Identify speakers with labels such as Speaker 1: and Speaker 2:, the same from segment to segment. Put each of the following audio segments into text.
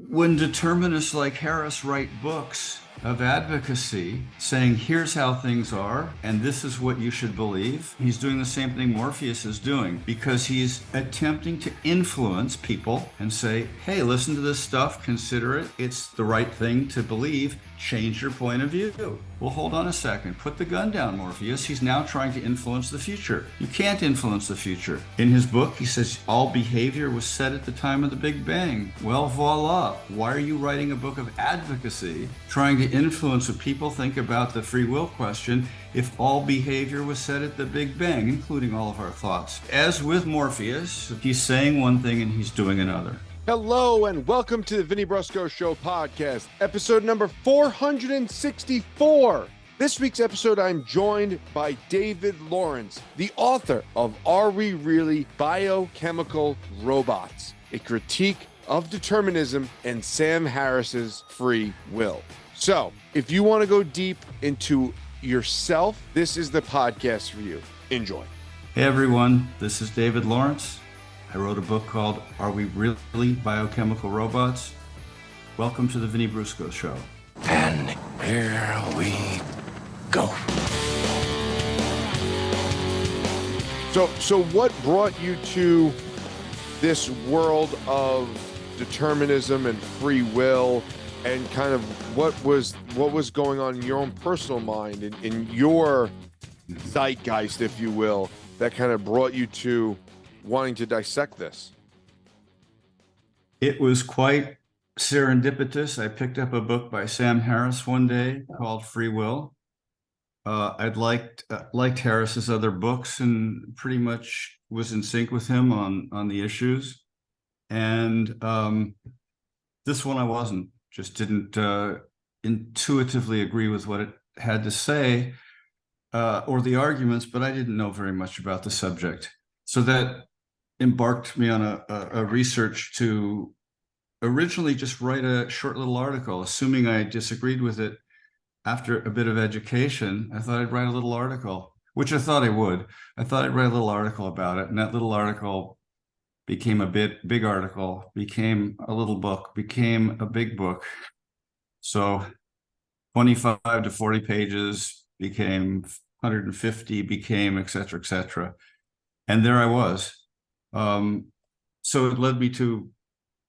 Speaker 1: When determinists like Harris write books of advocacy saying, here's how things are, and this is what you should believe, he's doing the same thing Morpheus is doing, because he's attempting to influence people and say, hey, listen to this stuff, consider it, it's the right thing to believe, change your point of view. Well, hold on a second. Put the gun down, Morpheus. He's now trying to influence the future. You can't influence the future. In his book, he says all behavior was set at the time of the Big Bang. Well, voila. Why are you writing a book of advocacy, trying to influence what people think about the free will question, if all behavior was set at the Big Bang, including all of our thoughts? As with Morpheus, he's saying one thing and he's doing another.
Speaker 2: Hello and welcome to the Vinny Brusco Show podcast, episode number 464. This week's episode, I'm joined by David Lawrence, the author of Are We Really Biochemical Robots? A critique of determinism and Sam Harris's free will. So, if you want to go deep into yourself, this is the podcast for you. Enjoy.
Speaker 1: Hey everyone, this is David Lawrence. I wrote a book called Are We Really Biochemical Robots? Welcome to the Vinny Brusco Show.
Speaker 3: And here we go.
Speaker 2: So what brought you to this world of determinism and free will, and kind of what was going on in your own personal mind, in your zeitgeist, if you will, that kind of brought you to wanting to dissect this?
Speaker 1: It was quite serendipitous. I picked up a book by Sam Harris one day called Free Will. I'd liked Harris's other books and pretty much was in sync with him on the issues. And this one I wasn't, just didn't intuitively agree with what it had to say or the arguments, but I didn't know very much about the subject. So that embarked me on a research to originally just write a short little article, assuming I disagreed with it. After a bit of education, I thought I'd write a little article, which I thought I would. I thought I'd write a little article about it, and that little article became a big article, became a little book, became a big book. So 25 to 40 pages became 150, became et cetera, et cetera. And there I was. So it led me to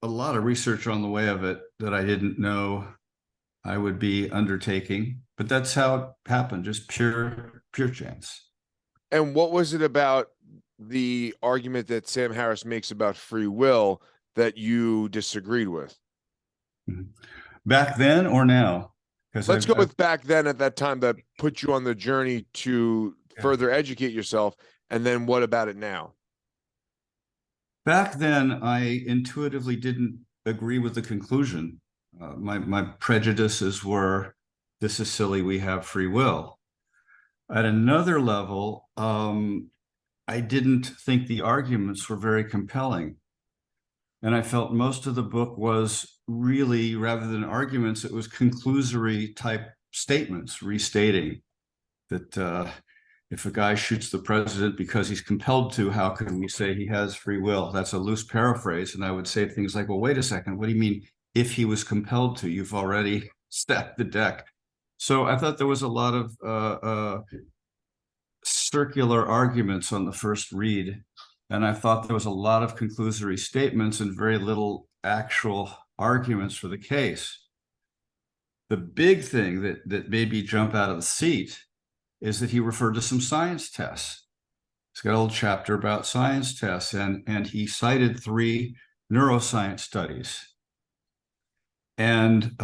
Speaker 1: a lot of research on the way of it that I didn't know I would be undertaking, but that's how it happened, just pure chance.
Speaker 2: And what was it about the argument that Sam Harris makes about free will that you disagreed with?
Speaker 1: Back then or now?
Speaker 2: Let's go with back then, at that time that put you on the journey to further educate yourself. And then what about it now?
Speaker 1: Back then, I intuitively didn't agree with the conclusion. My prejudices were, this is silly, we have free will. At another level, I didn't think the arguments were very compelling. And I felt most of the book was really, rather than arguments, it was conclusory type statements, restating that if a guy shoots the president because he's compelled to, how can we say he has free will? That's a loose paraphrase. And I would say things like, well, wait a second, what do you mean if he was compelled to? You've already stacked the deck. So I thought there was a lot of circular arguments on the first read. And I thought there was a lot of conclusory statements and very little actual arguments for the case. The big thing that made me jump out of the seat is that he referred to some science tests. He's got a whole chapter about science tests, and he cited 3 neuroscience studies. And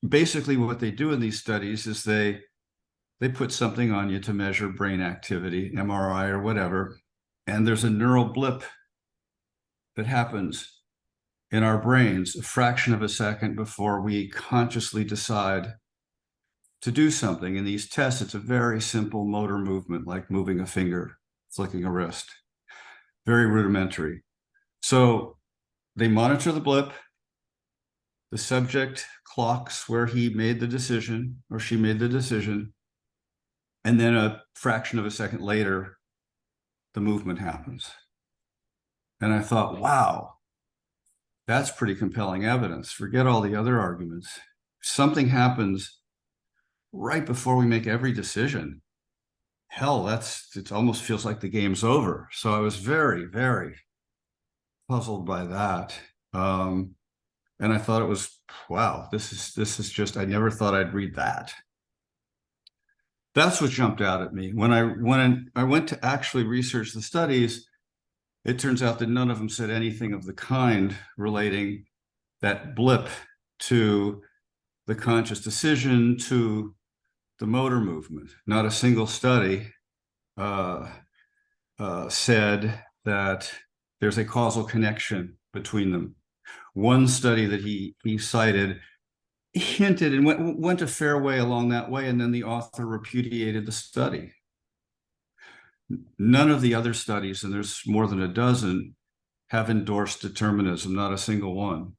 Speaker 1: basically what they do in these studies is they put something on you to measure brain activity, MRI or whatever, and there's a neural blip that happens in our brains a fraction of a second before we consciously decide to do something. In these tests, it's a very simple motor movement, like moving a finger, flicking a wrist, very rudimentary. So they monitor the blip. The subject clocks where he made the decision or she made the decision. And then a fraction of a second later, the movement happens. And I thought, wow, That's pretty compelling evidence. Forget all the other arguments. Something happens right before we make every decision. Hell, it almost feels like the game's over. So I was very, very puzzled by that. And I thought it was, wow, this is just, I never thought I'd read that. That's what jumped out at me. When I went to actually research the studies, it turns out that none of them said anything of the kind relating that blip to the conscious decision, to the motor movement. Not a single study said that there's a causal connection between them. One study that he cited hinted and went a fair way along that way, and then the author repudiated the study. None of the other studies, and there's more than a dozen, have endorsed determinism, not a single one.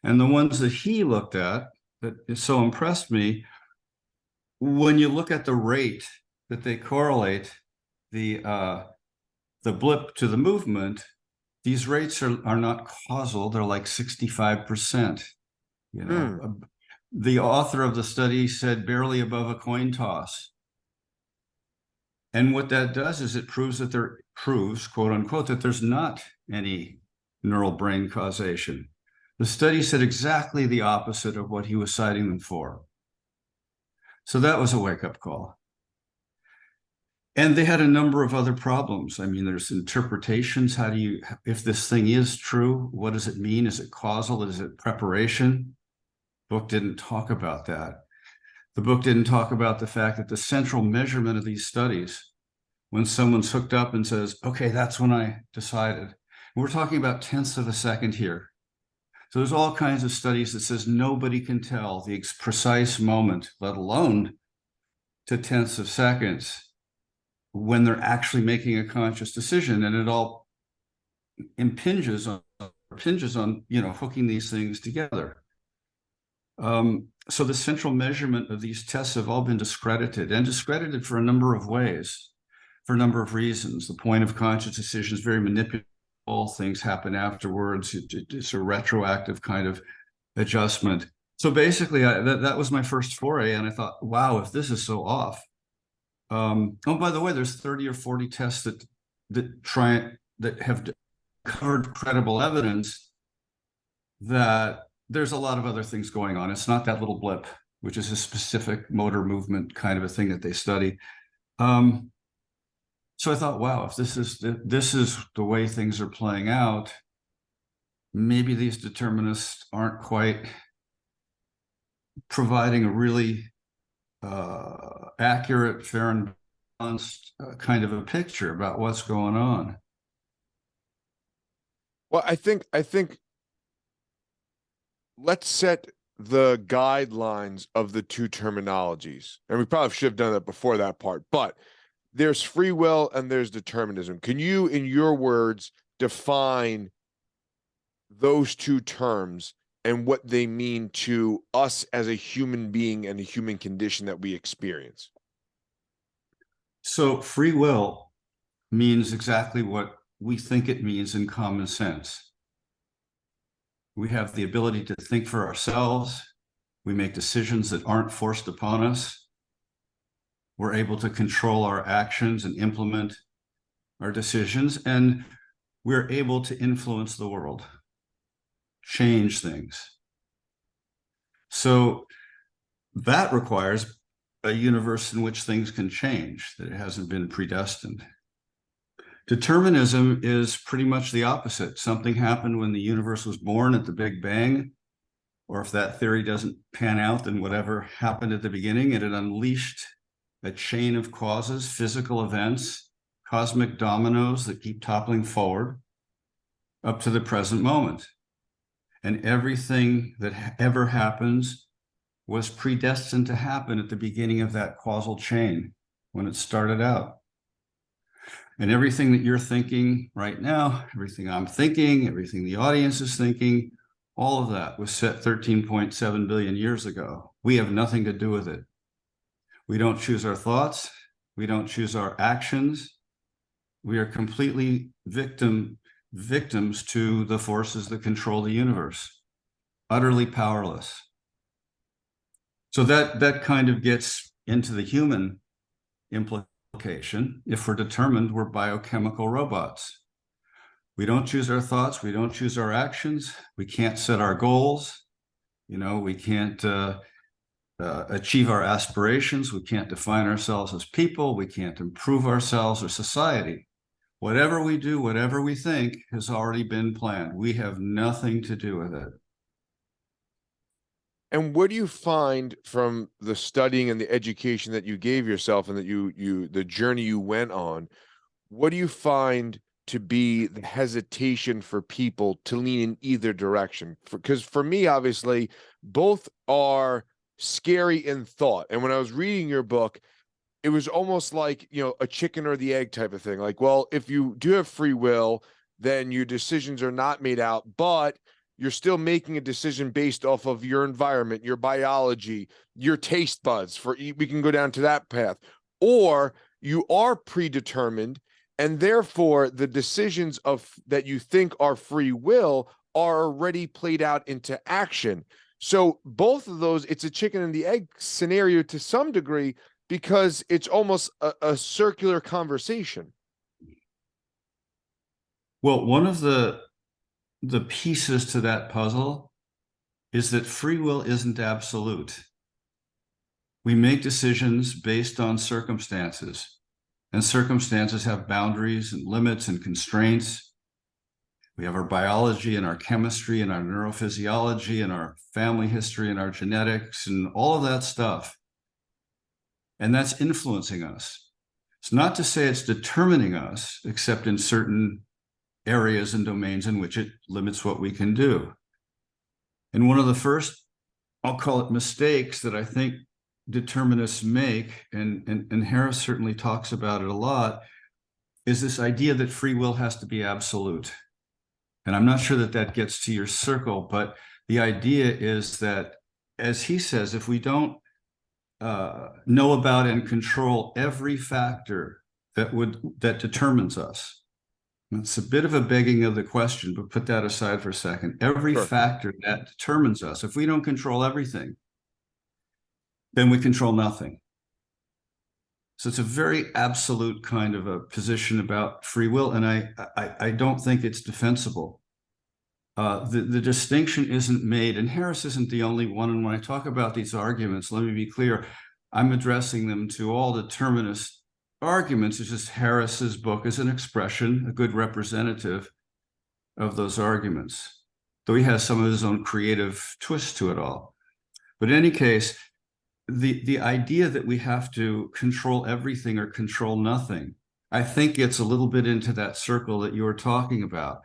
Speaker 1: And the ones that he looked at that so impressed me, when you look at the rate that they correlate the blip to the movement, these rates are not causal. They're like 65%. You know, the author of the study said barely above a coin toss. And what that does is it proves, quote unquote, that there's not any neural brain causation. The study said exactly the opposite of what he was citing them for. So that was a wake-up call. And they had a number of other problems. I mean, there's interpretations. How do you, if this thing is true, what does it mean? Is it causal? Is it preparation? Book didn't talk about that. The book didn't talk about the fact that the central measurement of these studies, when someone's hooked up and says, okay, that's when I decided. We're talking about tenths of a second here. So there's all kinds of studies that says nobody can tell the precise moment, let alone to tenths of seconds, when they're actually making a conscious decision. And it all impinges on, you know, hooking these things together. So the central measurement of these tests have all been discredited, and discredited for a number of ways, for a number of reasons. The point of conscious decision is very manipulative. Things happen afterwards. It's a retroactive kind of adjustment. So basically, that was my first foray, and I thought, wow, if this is so off. Oh, by the way, there's 30 or 40 tests that have covered credible evidence that there's a lot of other things going on. It's not that little blip, which is a specific motor movement kind of a thing that they study. So I thought, wow, if this is the way things are playing out, maybe these determinists aren't quite providing a really accurate, fair, and balanced kind of a picture about what's going on.
Speaker 2: Well, I think let's set the guidelines of the two terminologies. And we probably should have done that before that part, but there's free will and there's determinism. Can you, in your words, define those two terms and what they mean to us as a human being and a human condition that we experience?
Speaker 1: So free will means exactly what we think it means in common sense. We have the ability to think for ourselves. We make decisions that aren't forced upon us. We're able to control our actions and implement our decisions, and we're able to influence the world, change things. So that requires a universe in which things can change, that it hasn't been predestined. Determinism is pretty much the opposite. Something happened when the universe was born at the Big Bang, or if that theory doesn't pan out, then whatever happened at the beginning, it unleashed a chain of causes, physical events, cosmic dominoes that keep toppling forward up to the present moment. And everything that ever happens was predestined to happen at the beginning of that causal chain when it started out. And everything that you're thinking right now, everything I'm thinking, everything the audience is thinking, all of that was set 13.7 billion years ago. We have nothing to do with it. We don't choose our thoughts. We don't choose our actions. We are completely victim victims to the forces that control the universe, utterly powerless. So that kind of gets into the human implication. If we're determined, we're biochemical robots. We don't choose our thoughts. We don't choose our actions. We can't set our goals. We can't achieve our aspirations. We can't define ourselves as people. We can't improve ourselves or society. Whatever we do, whatever we think has already been planned. We have nothing to do with it.
Speaker 2: And what do you find from the studying and the education that you gave yourself and that the journey you went on, what do you find to be the hesitation for people to lean in either direction? Because for me, obviously, both are scary in thought. And when I was reading your book, it was almost like, a chicken or the egg type of thing. Like, well, if you do have free will, then your decisions are not made out, but you're still making a decision based off of your environment, your biology, your taste buds. We can go down to that path. Or you are predetermined, and therefore the decisions that you think are free will are already played out into action. So both of those, it's a chicken and the egg scenario to some degree, because it's almost a circular conversation.
Speaker 1: Well, one of the pieces to that puzzle is that free will isn't absolute. We make decisions based on circumstances, and circumstances have boundaries and limits and constraints. We have our biology and our chemistry and our neurophysiology and our family history and our genetics and all of that stuff. And that's influencing us. It's not to say it's determining us, except in certain areas and domains in which it limits what we can do. And one of the first, I'll call it mistakes, that I think determinists make, and Harris certainly talks about it a lot, is this idea that free will has to be absolute. And I'm not sure that gets to your circle, but the idea is that, as he says, if we don't know about and control every factor that determines us, it's a bit of a begging of the question, but put that aside for a second. Every factor that determines us, if we don't control everything, then we control nothing. So it's a very absolute kind of a position about free will, and I don't think it's defensible. The distinction isn't made, and Harris isn't the only one. And when I talk about these arguments, let me be clear, I'm addressing them to all determinist arguments. It's just Harris's book is an expression, a good representative of those arguments, though he has some of his own creative twist to it all. But in any case, the idea that we have to control everything or control nothing, I think gets a little bit into that circle that you were talking about.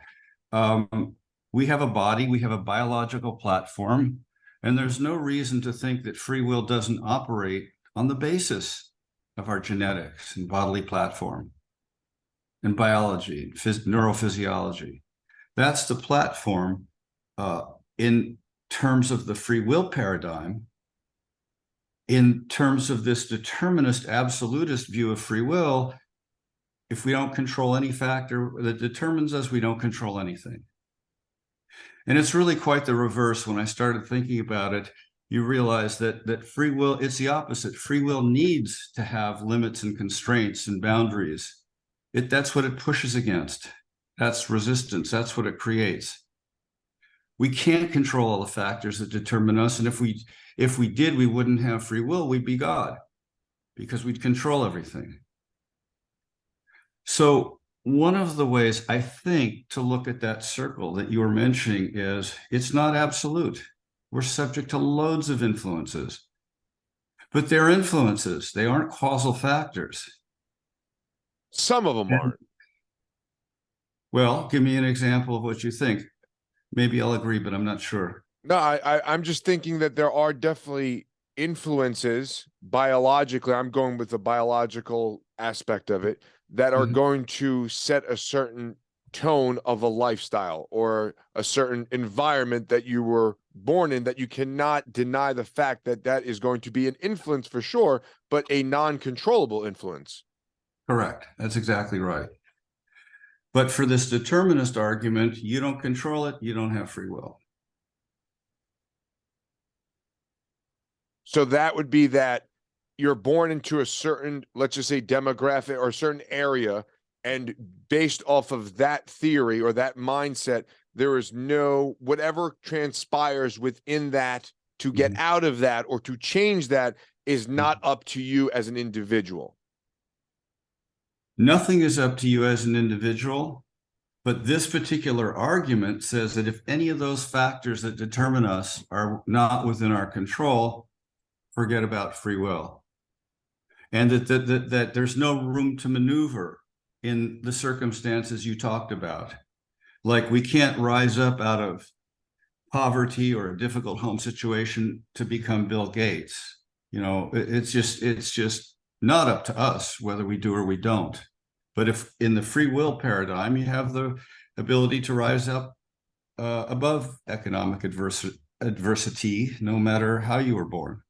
Speaker 1: We have a body, we have a biological platform, and there's no reason to think that free will doesn't operate on the basis of our genetics and bodily platform and biology, neurophysiology. That's the platform in terms of the free will paradigm. In terms of this determinist, absolutist view of free will, if we don't control any factor that determines us, we don't control anything. And it's really quite the reverse. When I started thinking about it, you realize that free will, it's the opposite. Free will needs to have limits and constraints and boundaries. That's what it pushes against. That's resistance. That's what it creates. We can't control all the factors that determine us. And if we did, we wouldn't have free will. We'd be God, because we'd control everything. So one of the ways, I think, to look at that circle that you were mentioning is it's not absolute. We're subject to loads of influences, but they're influences. They aren't causal factors.
Speaker 2: Some of them aren't.
Speaker 1: Well, give me an example of what you think. Maybe I'll agree, but I'm not sure.
Speaker 2: No, I'm just thinking that there are definitely influences biologically. I'm going with the biological aspect of it that are going to set a certain tone of a lifestyle or a certain environment that you were born in, that you cannot deny the fact that that is going to be an influence for sure, but a non-controllable influence.
Speaker 1: Correct. That's exactly right. But for this determinist argument, you don't control it, you don't have free will.
Speaker 2: So that would be that you're born into a certain, let's just say, demographic or a certain area, and based off of that theory or that mindset, there is no, whatever transpires within that to get out of that or to change that is not up to you as an individual.
Speaker 1: Nothing is up to you as an individual, but this particular argument says that if any of those factors that determine us are not within our control, forget about free will. And that there's no room to maneuver in the circumstances you talked about. Like, we can't rise up out of poverty or a difficult home situation to become Bill Gates. You know, it's just not up to us whether we do or we don't. But if in the free will paradigm, you have the ability to rise up above economic adversity, no matter how you were born.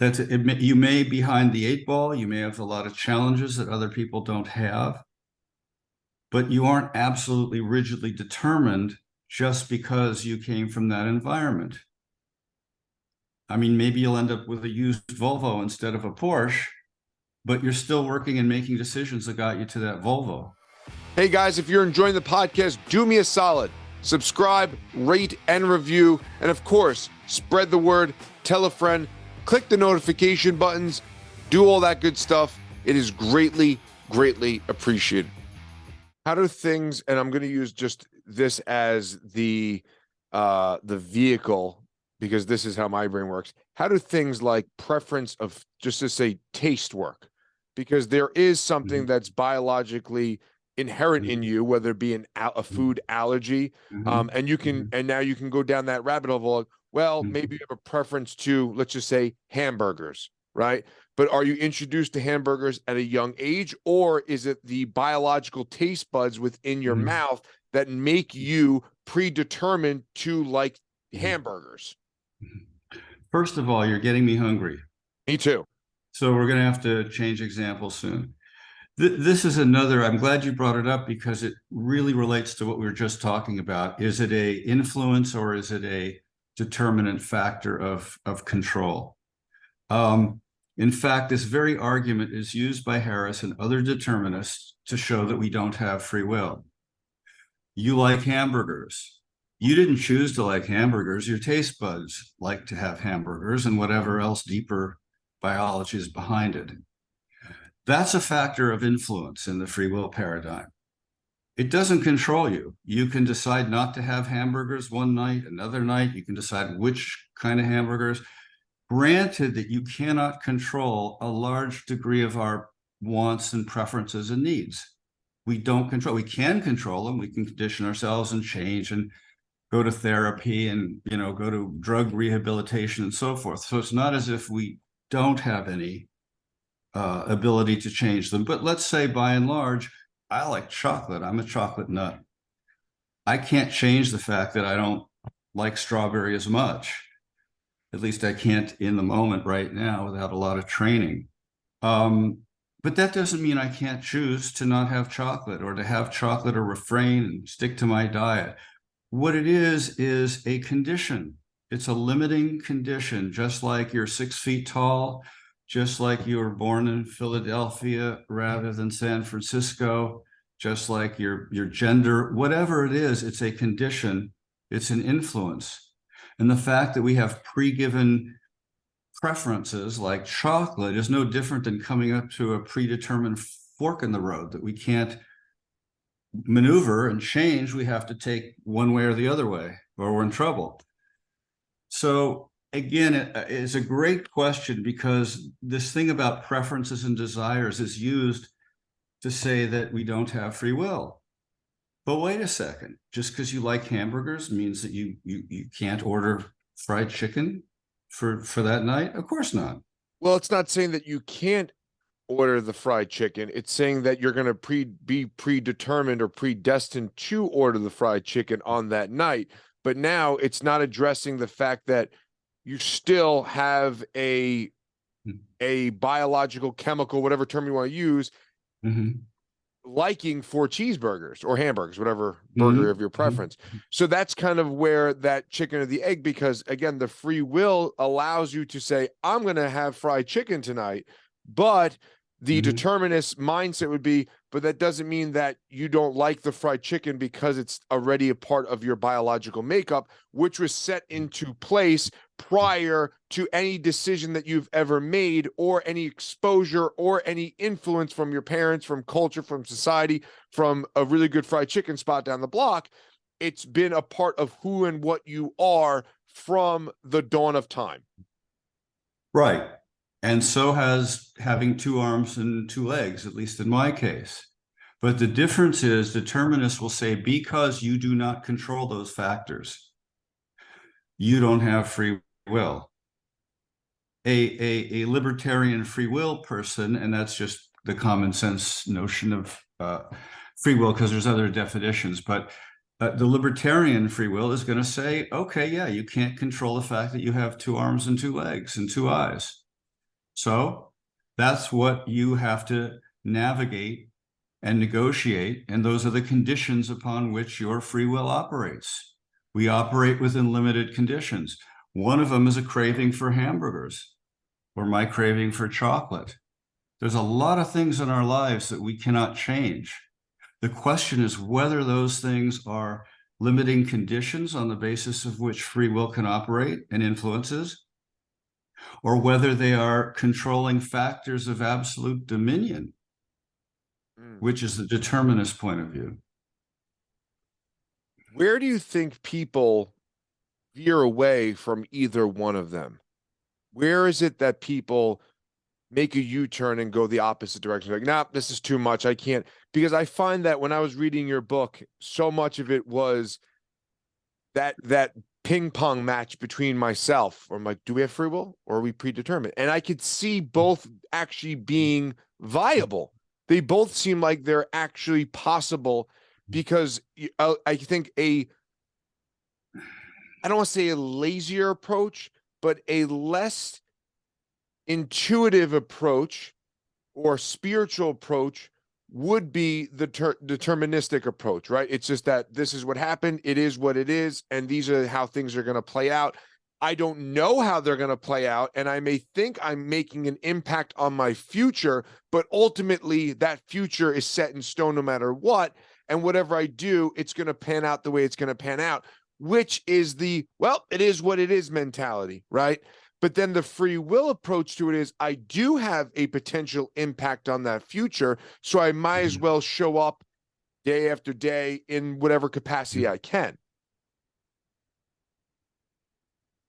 Speaker 1: You may be behind the 8 ball, you may have a lot of challenges that other people don't have, but you aren't absolutely rigidly determined just because you came from that environment. I mean, maybe you'll end up with a used Volvo instead of a Porsche, but you're still working and making decisions that got you to that Volvo.
Speaker 2: Hey guys, if you're enjoying the podcast, do me a solid. Subscribe, rate, and review. And of course, spread the word, tell a friend, click the notification buttons, do all that good stuff. It is greatly, greatly appreciated. How do things, and I'm going to use just this as the vehicle, because this is how my brain works. How do things like preference of, just to say, taste work? Because there is something that's biologically inherent in you, whether it be a food allergy, and you can, and now you can go down that rabbit hole of, well, maybe you have a preference to, let's just say, hamburgers, right? But are you introduced to hamburgers at a young age, or is it the biological taste buds within your mouth that make you predetermined to like hamburgers?
Speaker 1: First of all, you're getting me hungry.
Speaker 2: Me too.
Speaker 1: So we're going to have to change examples soon. This is another, I'm glad you brought it up because it really relates to what we were just talking about. Is it a influence or is it a determinant factor of control? In fact, this very argument is used by Harris and other determinists to show that we don't have free will. You like hamburgers. You didn't choose to like hamburgers. Your taste buds like to have hamburgers and whatever else deeper biology is behind it. That's a factor of influence in the free will paradigm. It doesn't control you. You can decide not to have hamburgers one night, another night. You can decide which kind of hamburgers. Granted that you cannot control a large degree of our wants and preferences and needs. We don't control. We can control them. We can condition ourselves and change and go to therapy and, you know, go to drug rehabilitation and so forth. So it's not as if we don't have any ability to change them. But let's say by and large, I like chocolate. I'm a chocolate nut. I can't change the fact that I don't like strawberry as much. At least I can't in the moment right now without a lot of training. But that doesn't mean I can't choose to not have chocolate or to have chocolate or refrain and stick to my diet. What it is a condition. It's a limiting condition, just like you're 6 feet tall, just like you were born in Philadelphia rather than San Francisco, just like your gender, whatever it is, it's a condition, it's an influence. And the fact that we have pre-given preferences like chocolate is no different than coming up to a predetermined fork in the road that we can't maneuver and change. We have to take one way or the other way, or we're in trouble. So again, it is a great question because this thing about preferences and desires is used to say that we don't have free will. But wait a second, just because you like hamburgers means that you can't order fried chicken for that night? Of course not.
Speaker 2: Well, it's not saying that you can't order the fried chicken. It's saying that you're going to be predetermined or predestined to order the fried chicken on that night. But now it's not addressing the fact that you still have a biological, chemical, whatever term you want to use, liking for cheeseburgers or hamburgers, whatever burger of your preference. So that's kind of where that chicken or the egg, because again, the free will allows you to say, I'm going to have fried chicken tonight, but the determinist mindset would be, but that doesn't mean that you don't like the fried chicken because it's already a part of your biological makeup, which was set into place prior to any decision that you've ever made, or any exposure or any influence from your parents, from culture, from society, from a really good fried chicken spot down the block. It's been a part of who and what you are from the dawn of time.
Speaker 1: Right. And so has having 2 arms and 2 legs, at least in my case. But the difference is determinists will say, because you do not control those factors, you don't have free will. A libertarian free will person, and that's just the common sense notion of free will, because there's other definitions, but the libertarian free will is going to say, okay, yeah, you can't control the fact that you have 2 arms and 2 legs and 2 eyes. So that's what you have to navigate and negotiate. And those are the conditions upon which your free will operates. We operate within limited conditions. One of them is a craving for hamburgers, or my craving for chocolate. There's a lot of things in our lives that we cannot change. The question is whether those things are limiting conditions on the basis of which free will can operate and influences, or whether they are controlling factors of absolute dominion, which is the determinist point of view.
Speaker 2: Where do you think people veer away from either one of them? Where is it that people make a U-turn and go the opposite direction? Like, nah, this is too much. I can't. Because I find that when I was reading your book, so much of it was that ping pong match between myself, or I'm like, do we have free will or are we predetermined? And I could see both actually being viable. They both seem like they're actually possible, because I think I don't want to say a lazier approach, but a less intuitive approach or spiritual approach would be the deterministic approach, right? It's just that this is what happened. It is what it is. And these are how things are going to play out. I don't know how they're going to play out. And I may think I'm making an impact on my future, but ultimately that future is set in stone no matter what. And whatever I do, it's going to pan out the way it's going to pan out, which is the, well, it is what it is mentality, right? But then the free will approach to it is, I do have a potential impact on that future, so I might as well show up day after day in whatever capacity I can.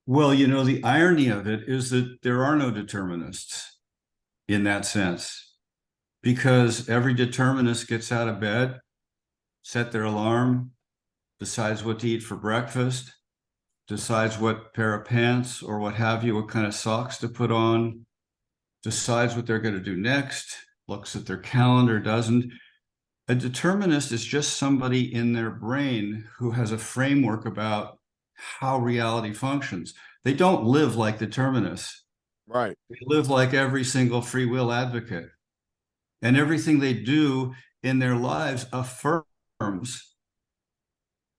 Speaker 1: Well, you know, the irony of it is that there are no determinists in that sense, because every determinist gets out of bed, set their alarm, decides what to eat for breakfast, decides what pair of pants or what have you, what kind of socks to put on, decides what they're going to do next, looks at their calendar, doesn't. A determinist is just somebody in their brain who has a framework about how reality functions. They don't live like determinists.
Speaker 2: Right.
Speaker 1: They live like every single free will advocate. And everything they do in their lives affirms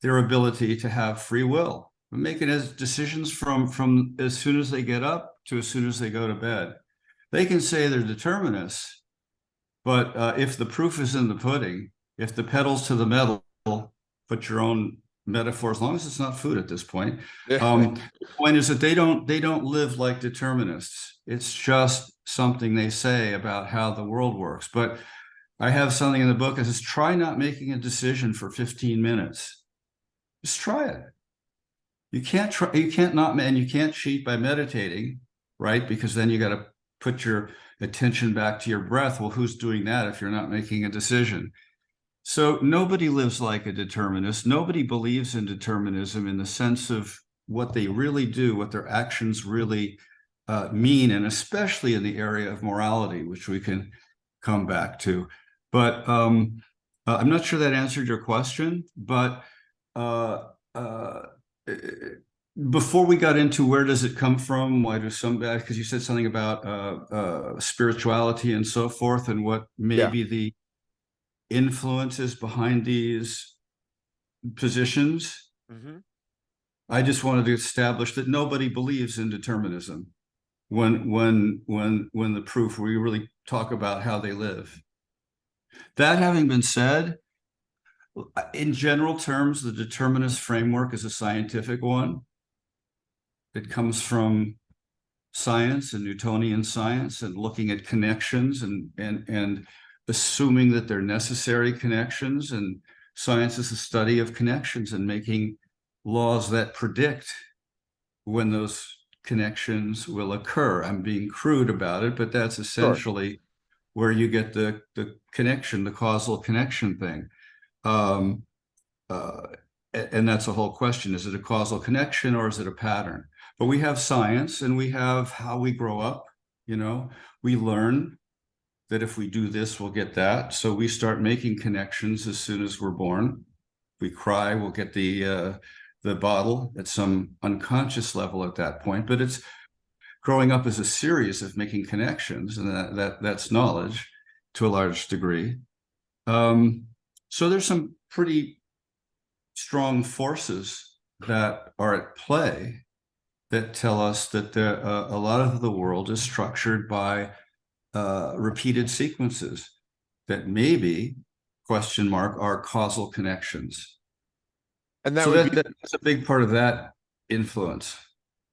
Speaker 1: their ability to have free will. Making decisions from as soon as they get up to as soon as they go to bed. They can say they're determinists, but if the proof is in the pudding, if the pedal's to the metal, put your own metaphor, as long as it's not food at this point. The point is that they don't live like determinists. It's just something they say about how the world works. But I have something in the book that says, try not making a decision for 15 minutes. Just try it. You can't cheat by meditating, right? Because then you got to put your attention back to your breath. Well, who's doing that if you're not making a decision? So nobody lives like a determinist. Nobody believes in determinism in the sense of what they really do, what their actions really mean, and especially in the area of morality, which we can come back to. But I'm not sure that answered your question, but before we got into where does it come from, why do some, because you said something about spirituality and so forth, and what maybe influences behind these positions. I just wanted to establish that nobody believes in determinism when the proof, we really talk about how they live. That having been said, in general terms, the determinist framework is a scientific one. It comes from science and Newtonian science, and looking at connections and assuming that they're necessary connections. And science is the study of connections and making laws that predict when those connections will occur. I'm being crude about it, but that's essentially where you get the connection, the causal connection thing. And that's the whole question. Is it a causal connection or is it a pattern? But we have science and we have how we grow up. You know, we learn that if we do this, we'll get that. So we start making connections as soon as we're born. We cry, we'll get the bottle at some unconscious level at that point. But it's growing up as a series of making connections, and that's knowledge to a large degree. So there's some pretty strong forces that are at play that tell us that a lot of the world is structured by repeated sequences that maybe, question mark, are causal connections.
Speaker 2: And that
Speaker 1: so
Speaker 2: would
Speaker 1: that's a big part of that influence.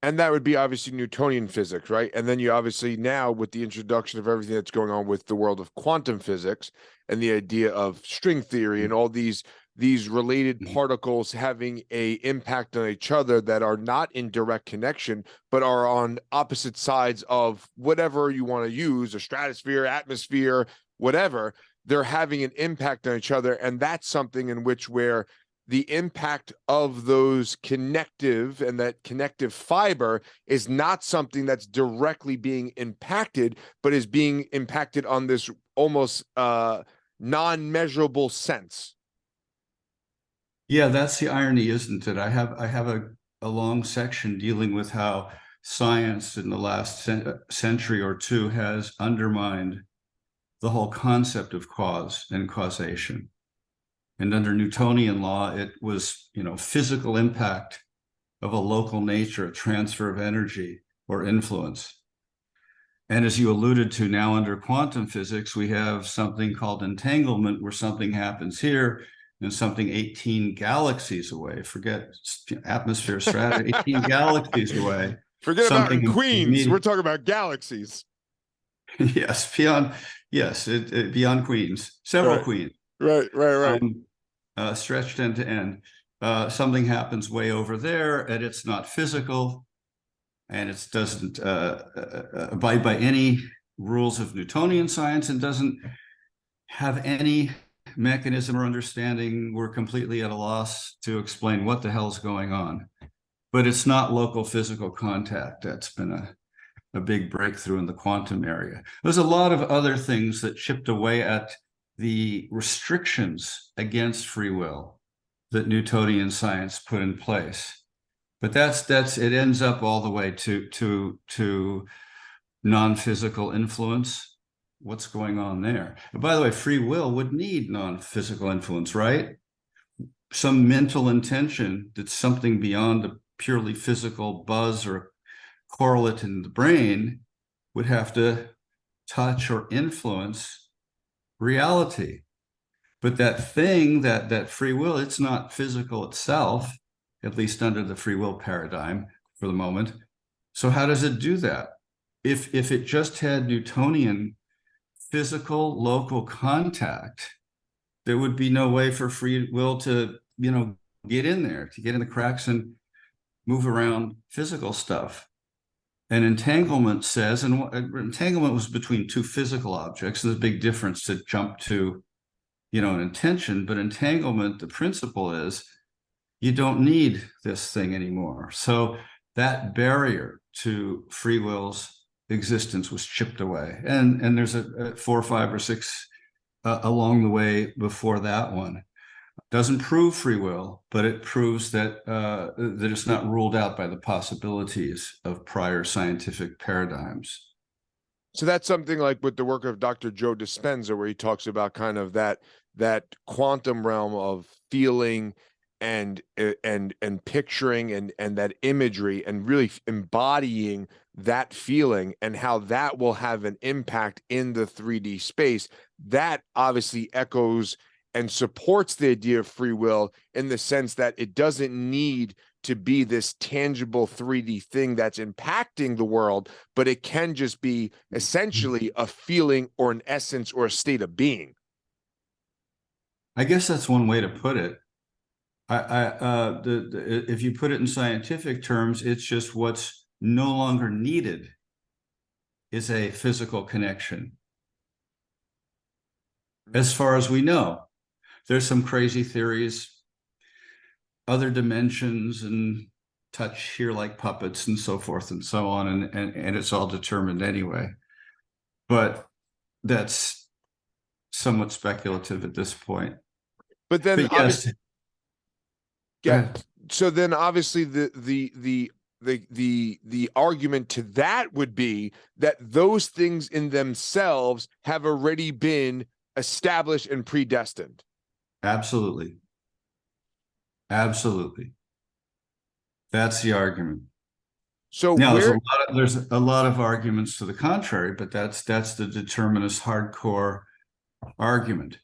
Speaker 2: And that would be obviously Newtonian physics, right? And then you obviously now, with the introduction of everything that's going on with the world of quantum physics and the idea of string theory and all these related particles having a impact on each other that are not in direct connection, but are on opposite sides of whatever you want to use, a stratosphere, atmosphere, whatever, they're having an impact on each other. And that's something in which where the impact of those connective and that connective fiber is not something that's directly being impacted, but is being impacted on this almost non-measurable sense.
Speaker 1: Yeah, that's the irony, isn't it? I have a long section dealing with how science in the last century or two has undermined the whole concept of cause and causation. And under Newtonian law, it was, physical impact of a local nature, a transfer of energy or influence. And as you alluded to, now under quantum physics, we have something called entanglement, where something happens here and something 18 galaxies away, forget atmosphere strategy, 18 galaxies away.
Speaker 2: Forget about in Queens, we're talking about galaxies.
Speaker 1: Yes, beyond Queens, several Queens.
Speaker 2: Right.
Speaker 1: Stretched end to end. Something happens way over there, and it's not physical, and it doesn't abide by any rules of Newtonian science, and doesn't have any mechanism or understanding. We're completely at a loss to explain what the hell's going on. But it's not local physical contact. That's been a big breakthrough in the quantum area. There's a lot of other things that chipped away at the restrictions against free will that Newtonian science put in place. But that's it ends up all the way to non-physical influence. What's going on there? And by the way, free will would need non-physical influence, right? Some mental intention that's something beyond the purely physical buzz or correlate in the brain would have to touch or influence reality. But that thing, that free will, it's not physical itself, at least under the free will paradigm for the moment. So how does it do that? If it just had Newtonian physical local contact, there would be no way for free will to, get in there, to get in the cracks and move around physical stuff. And entanglement says, and entanglement was between two physical objects. There's a big difference to jump to, an intention. But entanglement, the principle is you don't need this thing anymore. So that barrier to free will's existence was chipped away. And there's a 4, 5, or 6 along the way before that one. Doesn't prove free will, but it proves that that it's not ruled out by the possibilities of prior scientific paradigms.
Speaker 2: So that's something like with the work of Dr. Joe Dispenza, where he talks about kind of that that quantum realm of feeling and picturing and that imagery, and really embodying that feeling, and how that will have an impact in the 3D space, that obviously echoes and supports the idea of free will, in the sense that it doesn't need to be this tangible 3D thing that's impacting the world, but it can just be essentially a feeling or an essence or a state of being.
Speaker 1: I guess that's one way to put it. If you put it in scientific terms, it's just what's no longer needed is a physical connection. As far as we know, there's some crazy theories, other dimensions, and touch here like puppets and so forth and so on, and it's all determined anyway. But that's somewhat speculative at this point.
Speaker 2: But then,
Speaker 1: But yes,
Speaker 2: yeah. So then, obviously, the argument to that would be that those things in themselves have already been established and predestined.
Speaker 1: absolutely. Absolutely. That's the argument.
Speaker 2: So
Speaker 1: now there's a lot of arguments to the contrary, but that's the determinist hardcore argument.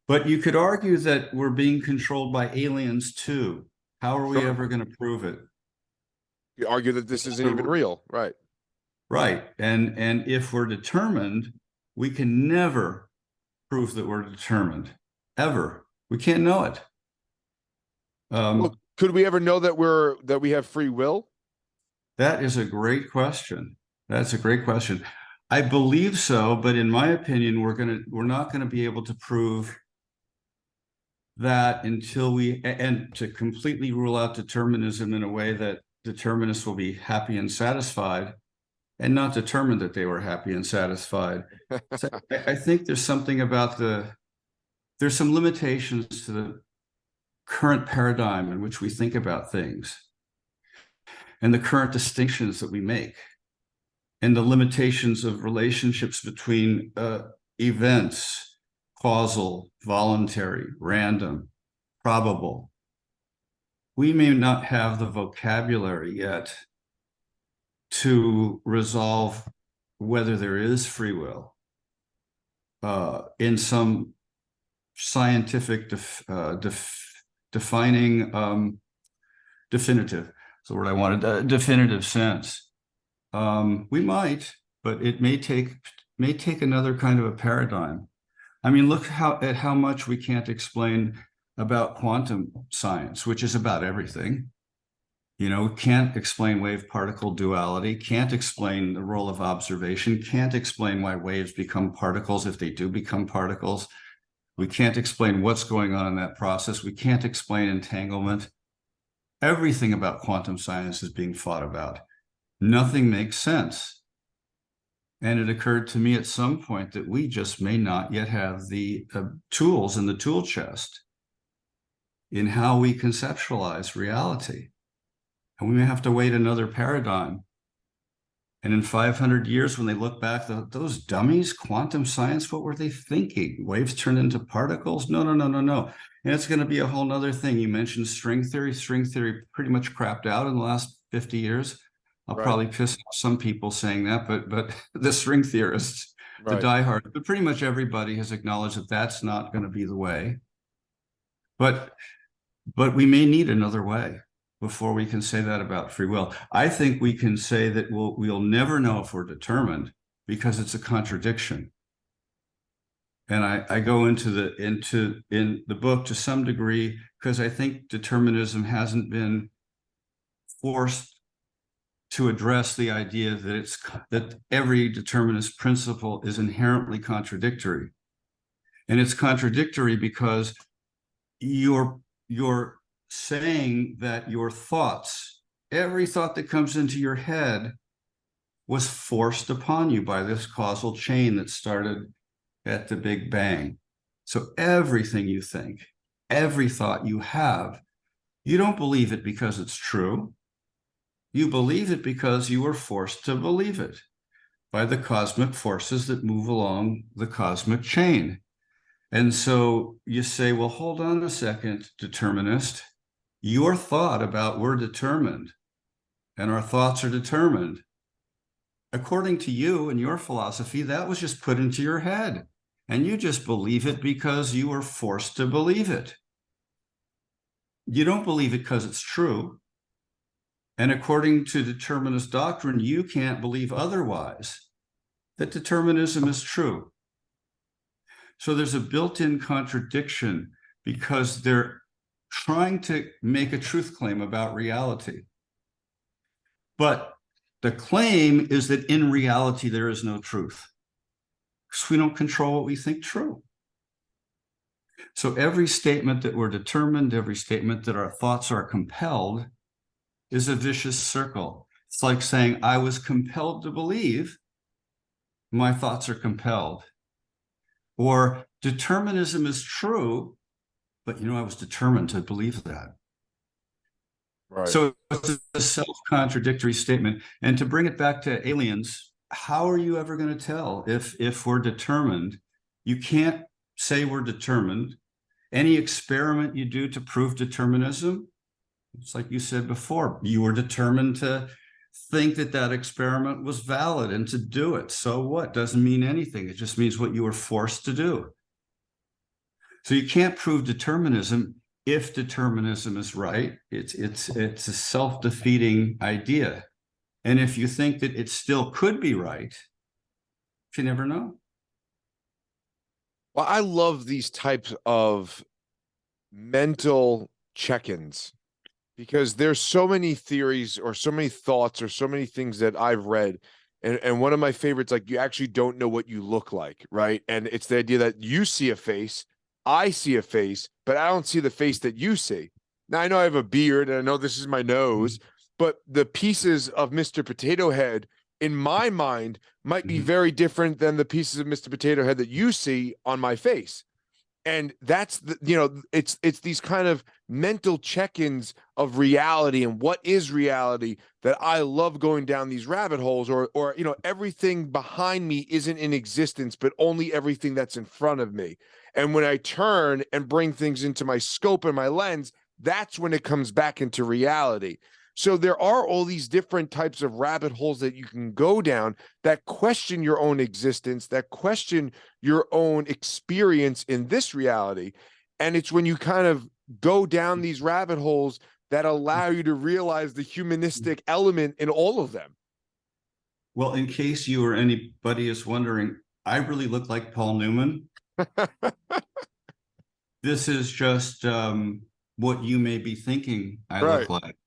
Speaker 1: But you could argue that we're being controlled by aliens too. How are we ever going to prove it?
Speaker 2: You argue that this isn't even real, right?
Speaker 1: Right. And if we're determined, we can never prove that we're determined. Ever. We can't know it.
Speaker 2: Well, could we ever know that we have free will?
Speaker 1: That is a great question. That's a great question. I believe so, but in my opinion, we're not going to be able to prove that until and to completely rule out determinism in a way that determinists will be happy and satisfied, and not determined that they were happy and satisfied. So I think there's something about there's some limitations to the current paradigm in which we think about things, and the current distinctions that we make, and the limitations of relationships between events, causal, voluntary, random, probable. We may not have the vocabulary yet to resolve whether there is free will in some scientific defining definitive. So what I wanted, a definitive sense. We might, but it may take another kind of a paradigm. I mean, look at how much we can't explain about quantum science, which is about everything. You know, can't explain wave-particle duality, can't explain the role of observation, can't explain why waves become particles if they do become particles. We can't explain what's going on in that process. We can't explain entanglement. Everything about quantum science is being fought about. Nothing makes sense. And it occurred to me at some point that we just may not yet have the tools in the tool chest in how we conceptualize reality. And we may have to wait another paradigm. And in 500 years, when they look back, those dummies, quantum science, what were they thinking? Waves turn into particles? No. And it's going to be a whole nother thing. You mentioned string theory. String theory pretty much crapped out in the last 50 years. I'll probably piss off some people saying that, but the string theorists, the diehard, but pretty much everybody has acknowledged that that's not going to be the way. But we may need another way before we can say that about free will. I think we can say that we'll never know if we're determined because it's a contradiction. And I go in the book to some degree because I think determinism hasn't been forced to address the idea that every determinist principle is inherently contradictory. And it's contradictory because you're saying that your thoughts, every thought that comes into your head, was forced upon you by this causal chain that started at the Big Bang. So everything you think, every thought you have, you don't believe it because it's true. You believe it because you were forced to believe it by the cosmic forces that move along the cosmic chain. And so you say, well, hold on a second, determinist. Your thought about we're determined and our thoughts are determined, according to you and your philosophy, that was just put into your head. And you just believe it because you were forced to believe it. You don't believe it because it's true. And according to determinist doctrine, you can't believe otherwise, that determinism is true. So there's a built-in contradiction because they're trying to make a truth claim about reality. But the claim is that in reality, there is no truth, because we don't control what we think true. So every statement that we're determined, every statement that our thoughts are compelled, is a vicious circle. It's like saying, I was compelled to believe, my thoughts are compelled. Or determinism is true, but I was determined to believe that.
Speaker 2: Right.
Speaker 1: So it's a self-contradictory statement. And to bring it back to aliens, how are you ever going to tell if we're determined? You can't say we're determined. Any experiment you do to prove determinism, it's like you said before, you were determined to think that that experiment was valid and to do it. So what? Doesn't mean anything. It just means what you were forced to do. So you can't prove determinism if determinism is right. It's a self-defeating idea. And if you think that it still could be right, you never know.
Speaker 2: Well, I love these types of mental check-ins because there's so many theories or so many thoughts or so many things that I've read. And one of my favorites, like, you actually don't know what you look like, right? And it's the idea that you see a face, I see a face, but I don't see the face that you see. Now, I know I have a beard and I know this is my nose, but the pieces of Mr. Potato Head in my mind might be very different than the pieces of Mr. Potato Head that you see on my face. And that's it's these kind of mental check-ins of reality and what is reality that I love going down these rabbit holes, or everything behind me isn't in existence, but only everything that's in front of me. And when I turn and bring things into my scope and my lens, that's when it comes back into reality. So there are all these different types of rabbit holes that you can go down that question your own existence, that question your own experience in this reality. And it's when you kind of go down these rabbit holes that allow you to realize the humanistic element in all of them.
Speaker 1: Well, in case you or anybody is wondering, I really look like Paul Newman. This is just what you may be thinking I look like.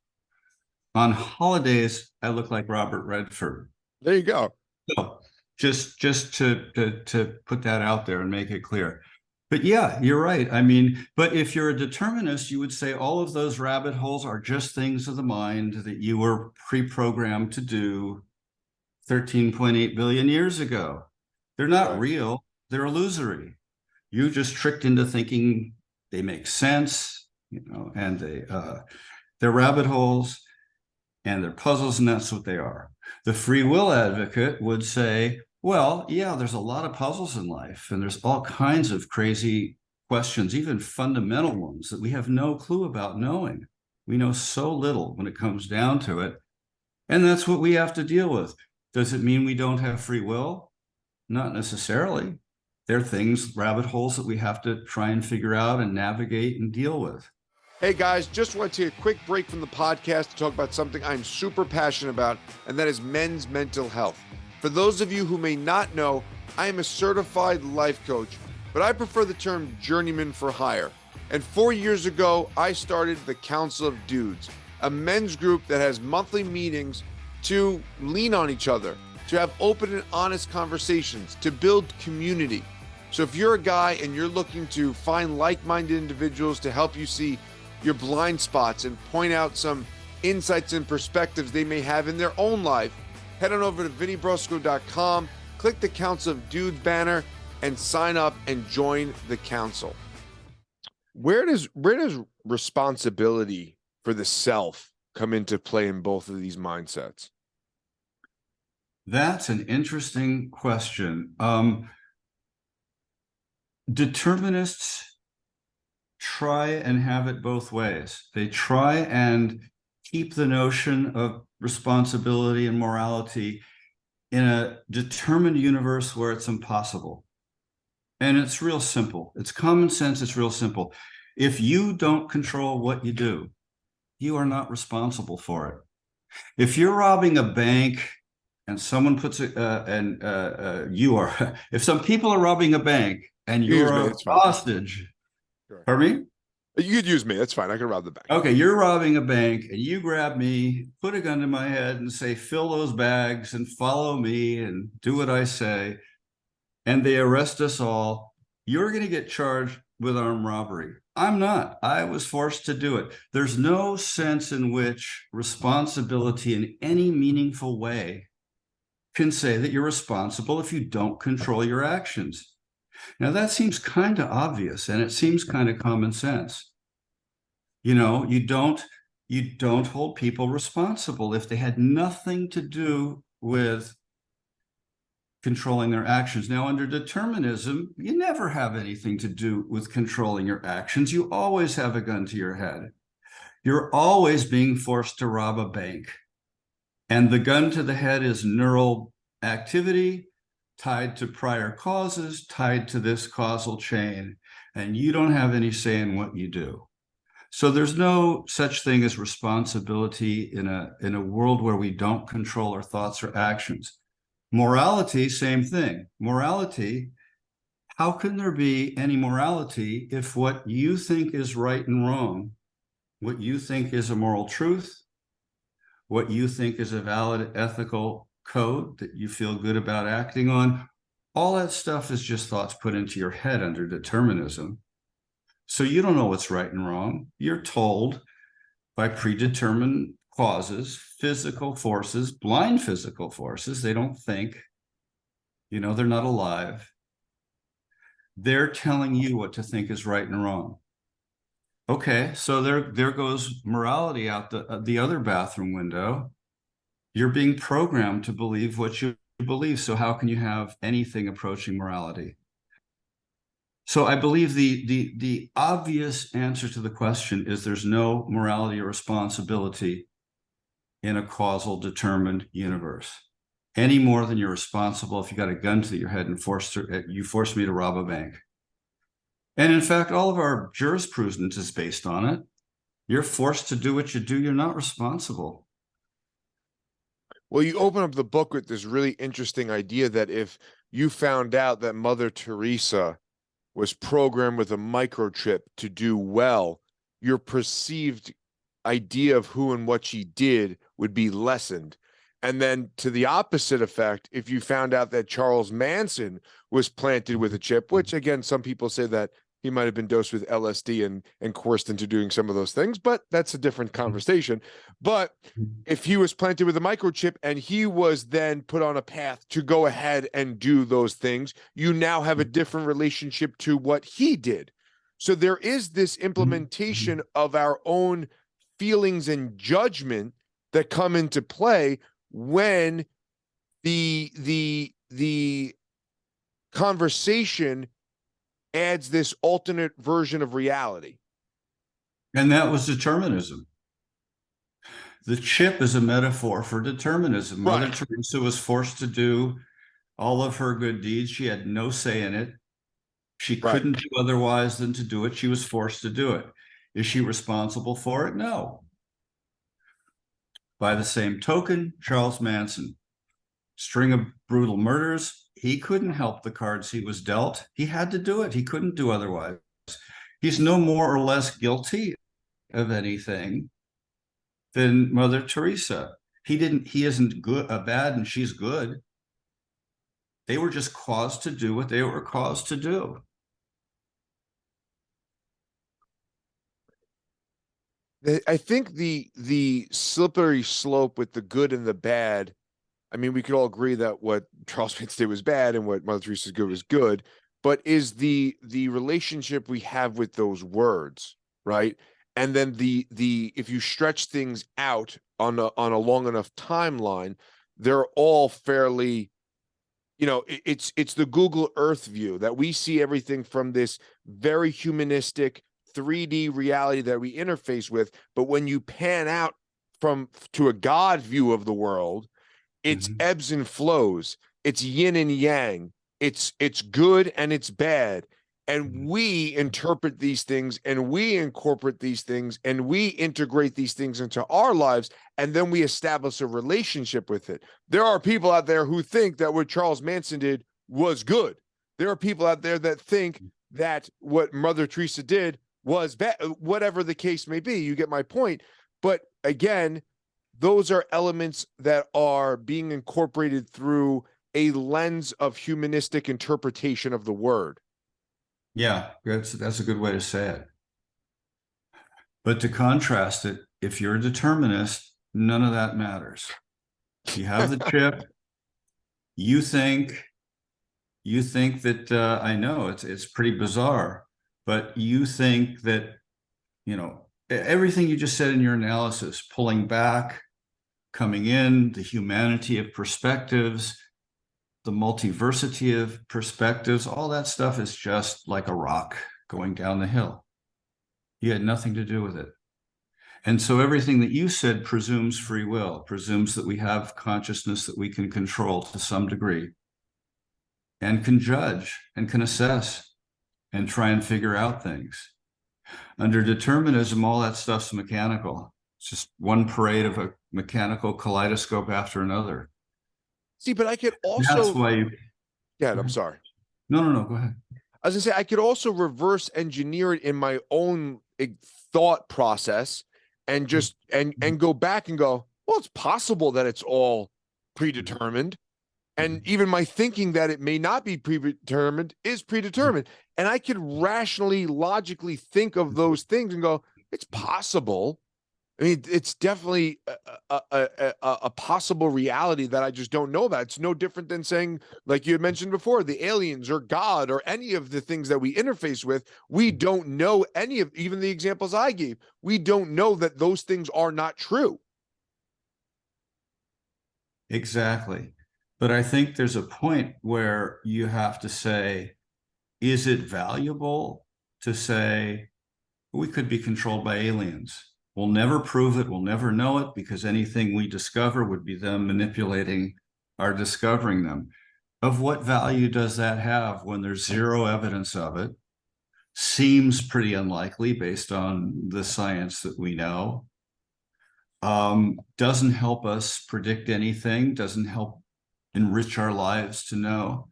Speaker 1: On holidays, I look like Robert Redford.
Speaker 2: There you go.
Speaker 1: So just to put that out there and make it clear. But yeah, you're right. I mean, but if you're a determinist, you would say all of those rabbit holes are just things of the mind that you were pre-programmed to do 13.8 billion years ago. They're not real. They're illusory. You just tricked into thinking they make sense, and they're rabbit holes. And they're puzzles, and that's what they are. The free will advocate would say, well, yeah, there's a lot of puzzles in life, and there's all kinds of crazy questions, even fundamental ones that we have no clue about knowing. We know so little when it comes down to it, and that's what we have to deal with. Does it mean we don't have free will? Not necessarily. There are things, rabbit holes, that we have to try and figure out and navigate and deal with.
Speaker 2: Hey guys, just want to take a quick break from the podcast to talk about something I'm super passionate about, and that is men's mental health. For those of you who may not know, I am a certified life coach, but I prefer the term journeyman for hire. And 4 years ago, I started the Council of Dudes, a men's group that has monthly meetings to lean on each other, to have open and honest conversations, to build community. So if you're a guy and you're looking to find like-minded individuals to help you see your blind spots and point out some insights and perspectives they may have in their own life, head on over to vinnybrusco.com, click the Council of Dudes banner, and sign up and join the council. Where does responsibility for the self come into play in both of these mindsets?
Speaker 1: That's an interesting question. Determinists try and have it both ways. They try and keep the notion of responsibility and morality in a determined universe where it's impossible. And it's real simple. It's common sense. It's real simple. If you don't control what you do, you are not responsible for it. If you're robbing a bank and someone puts it, you are, if some people are robbing a bank and
Speaker 2: Use
Speaker 1: you're
Speaker 2: me,
Speaker 1: a
Speaker 2: it's fine.
Speaker 1: hostage,
Speaker 2: Sure.
Speaker 1: pardon me?
Speaker 2: You could use me. That's fine. I can rob the bank.
Speaker 1: Okay, you're robbing a bank and you grab me, put a gun to my head and say, fill those bags and follow me and do what I say. And they arrest us all. You're going to get charged with armed robbery. I'm not. I was forced to do it. There's no sense in which responsibility in any meaningful way can say that you're responsible if you don't control your actions. Now, that seems kind of obvious and it seems kind of common sense. You know, you don't hold people responsible if they had nothing to do with controlling their actions. Now, under determinism, you never have anything to do with controlling your actions. You always have a gun to your head. You're always being forced to rob a bank. And the gun to the head is neural activity tied to prior causes, tied to this causal chain. And you don't have any say in what you do. So there's no such thing as responsibility in a world where we don't control our thoughts or actions. Morality, same thing. Morality, how can there be any morality if what you think is right and wrong, what you think is a moral truth, what you think is a valid ethical code that you feel good about acting on, all that stuff is just thoughts put into your head under determinism. So you don't know what's right and wrong. You're told by predetermined causes, physical forces, blind physical forces. They don't think, you know, they're not alive. They're telling you what to think is right and wrong. Okay, so there goes morality out the other bathroom window. You're being programmed to believe what you believe. So how can you have anything approaching morality? So I believe the obvious answer to the question is there's no morality or responsibility in a causal determined universe, any more than you're responsible if you got a gun to your head and you forced me to rob a bank. And in fact, all of our jurisprudence is based on it. You're forced to do what you do. You're not responsible.
Speaker 2: Well, you open up the book with this really interesting idea that if you found out that Mother Teresa was programmed with a microchip to do well, your perceived idea of who and what she did would be lessened. And then to the opposite effect, if you found out that Charles Manson was planted with a chip, which again, some people say that he might have been dosed with LSD and coerced into doing some of those things, but that's a different conversation. But if he was planted with a microchip and he was then put on a path to go ahead and do those things, you now have a different relationship to what he did. So there is this implementation of our own feelings and judgment that come into play when the conversation adds this alternate version of reality.
Speaker 1: And that was determinism. The chip is a metaphor for determinism. Mother Teresa was forced to do all of her good deeds. She had no say in it. She couldn't do otherwise than to do it. She was forced to do it. Is she responsible for it? No. By the same token, Charles Manson, string of brutal murders. He couldn't help the cards he was dealt. He had to do it. He couldn't do otherwise. He's no more or less guilty of anything than Mother Teresa. He isn't good, bad, and she's good. They were just caused to do what they were caused to do.
Speaker 2: I think the slippery slope with the good and the bad, I mean, we could all agree that what Charles Manson did was bad and what Mother Teresa's good was good, but is the relationship we have with those words, right? And then the if you stretch things out on a long enough timeline, they're all fairly, it's the Google Earth view that we see everything from this very humanistic 3D reality that we interface with. But when you pan out to a God view of the world, it's ebbs and flows, it's yin and yang, it's good and it's bad. And we interpret these things and we incorporate these things and we integrate these things into our lives, and then we establish a relationship with it. There are people out there who think that what Charles Manson did was good. There are people out there that think that what Mother Teresa did was bad, whatever the case may be. You get my point. But again, those are elements that are being incorporated through a lens of humanistic interpretation of the word.
Speaker 1: Yeah, that's a good way to say it. But to contrast it, if you're a determinist, none of that matters. You have the chip. You think that I know it's pretty bizarre, but you think that, everything you just said in your analysis, pulling back, coming in, the humanity of perspectives, the multiversity of perspectives, all that stuff is just like a rock going down the hill. You had nothing to do with it. And so everything that you said presumes free will, presumes that we have consciousness that we can control to some degree, and can judge and can assess and try and figure out things. Under determinism, all that stuff's mechanical. It's just one parade of a mechanical kaleidoscope after another.
Speaker 2: See, but I could also.
Speaker 1: That's why you.
Speaker 2: Yeah, I'm sorry.
Speaker 1: No, go ahead.
Speaker 2: I was gonna say I could also reverse engineer it in my own thought process and just and go back and go, well, it's possible that it's all predetermined. And even my thinking that it may not be predetermined is predetermined. And I could rationally, logically think of those things and go, it's possible. I mean, it's definitely a possible reality that I just don't know about. It's no different than saying, like you had mentioned before, the aliens or God or any of the things that we interface with. We don't know any of, even the examples I gave. We don't know that those things are not true.
Speaker 1: Exactly. But I think there's a point where you have to say, is it valuable to say we could be controlled by aliens? We'll never prove it. We'll never know it, because anything we discover would be them manipulating our discovering them. Of what value does that have when there's zero evidence of it? Seems pretty unlikely based on the science that we know. Doesn't help us predict anything, doesn't help enrich our lives to know.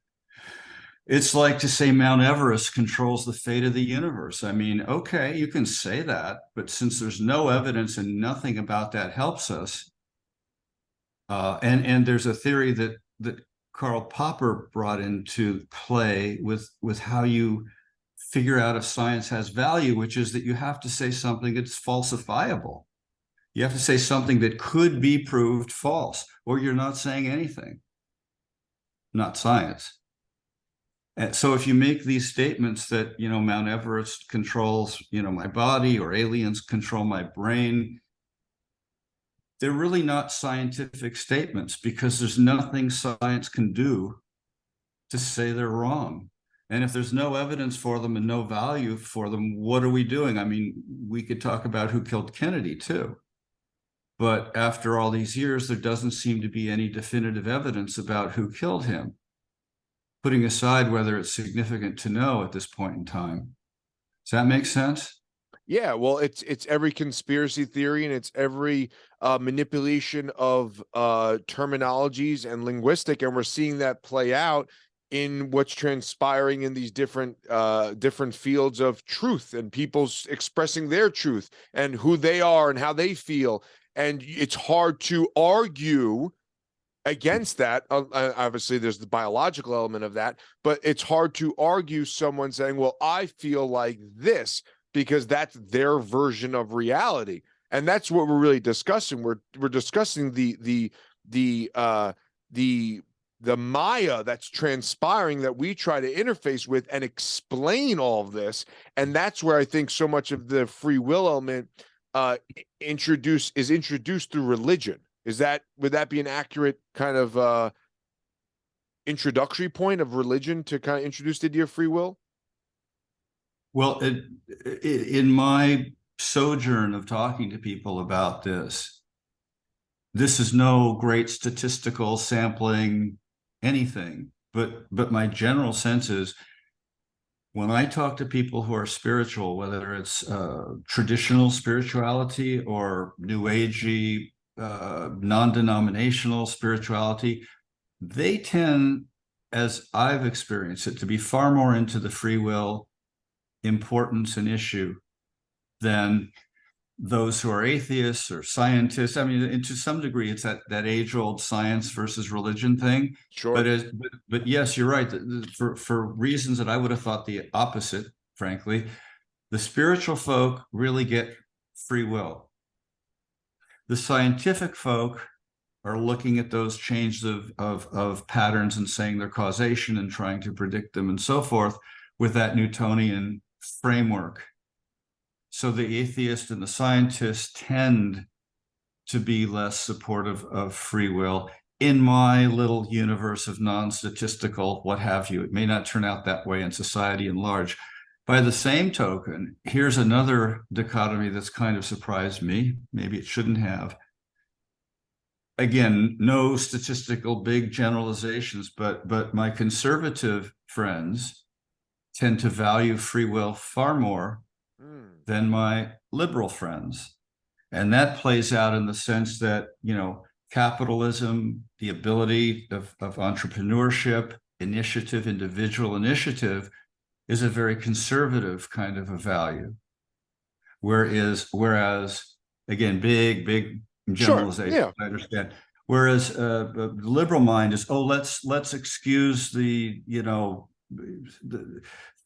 Speaker 1: It's like to say Mount Everest controls the fate of the universe. I mean, okay, you can say that, but since there's no evidence and nothing about that helps us, and there's a theory that Karl Popper brought into play with how you figure out if science has value, which is that you have to say something that's falsifiable. You have to say something that could be proved false, or you're not saying anything. Not science. And so if you make these statements that, Mount Everest controls, my body, or aliens control my brain, they're really not scientific statements, because there's nothing science can do to say they're wrong. And if there's no evidence for them and no value for them, what are we doing? I mean, we could talk about who killed Kennedy too. But after all these years, there doesn't seem to be any definitive evidence about who killed him, putting aside whether it's significant to know at this point in time. Does that make sense?
Speaker 2: Yeah, well, it's every conspiracy theory, and it's every manipulation of terminologies and linguistic, and we're seeing that play out in what's transpiring in these different fields of truth, and people's expressing their truth and who they are and how they feel. And it's hard to argue against that. Obviously, there's the biological element of that, but it's hard to argue someone saying, well, I feel like this, because that's their version of reality. And that's what we're really discussing. We're discussing the Maya that's transpiring, that we try to interface with and explain all of this. And that's where I think so much of the free will element is introduced through religion. Would that be an accurate kind of introductory point of religion to kind of introduce the idea of free will?
Speaker 1: Well, in my sojourn of talking to people about this is no great statistical sampling anything, but my general sense is when I talk to people who are spiritual, whether it's traditional spirituality or new agey, non-denominational spirituality, they tend, as I've experienced it, to be far more into the free will importance and issue than those who are atheists or scientists. I mean, and to some degree, it's that age-old science versus religion thing.
Speaker 2: Sure.
Speaker 1: But yes, you're right. For reasons that I would have thought the opposite, frankly, the spiritual folk really get free will. The scientific folk are looking at those changes of patterns and saying their causation and trying to predict them and so forth with that Newtonian framework. So the atheist and the scientist tend to be less supportive of free will in my little universe of non-statistical, what have you. It may not turn out that way in society in large. By the same token, here's another dichotomy that's kind of surprised me. Maybe it shouldn't have. Again, no statistical big generalizations, but my conservative friends tend to value free will far more than my liberal friends. And that plays out in the sense that, capitalism, the ability of entrepreneurship, initiative, individual initiative is a very conservative kind of a value. Whereas again, big generalization,
Speaker 2: sure, yeah.
Speaker 1: I understand. Whereas the liberal mind is, let's excuse the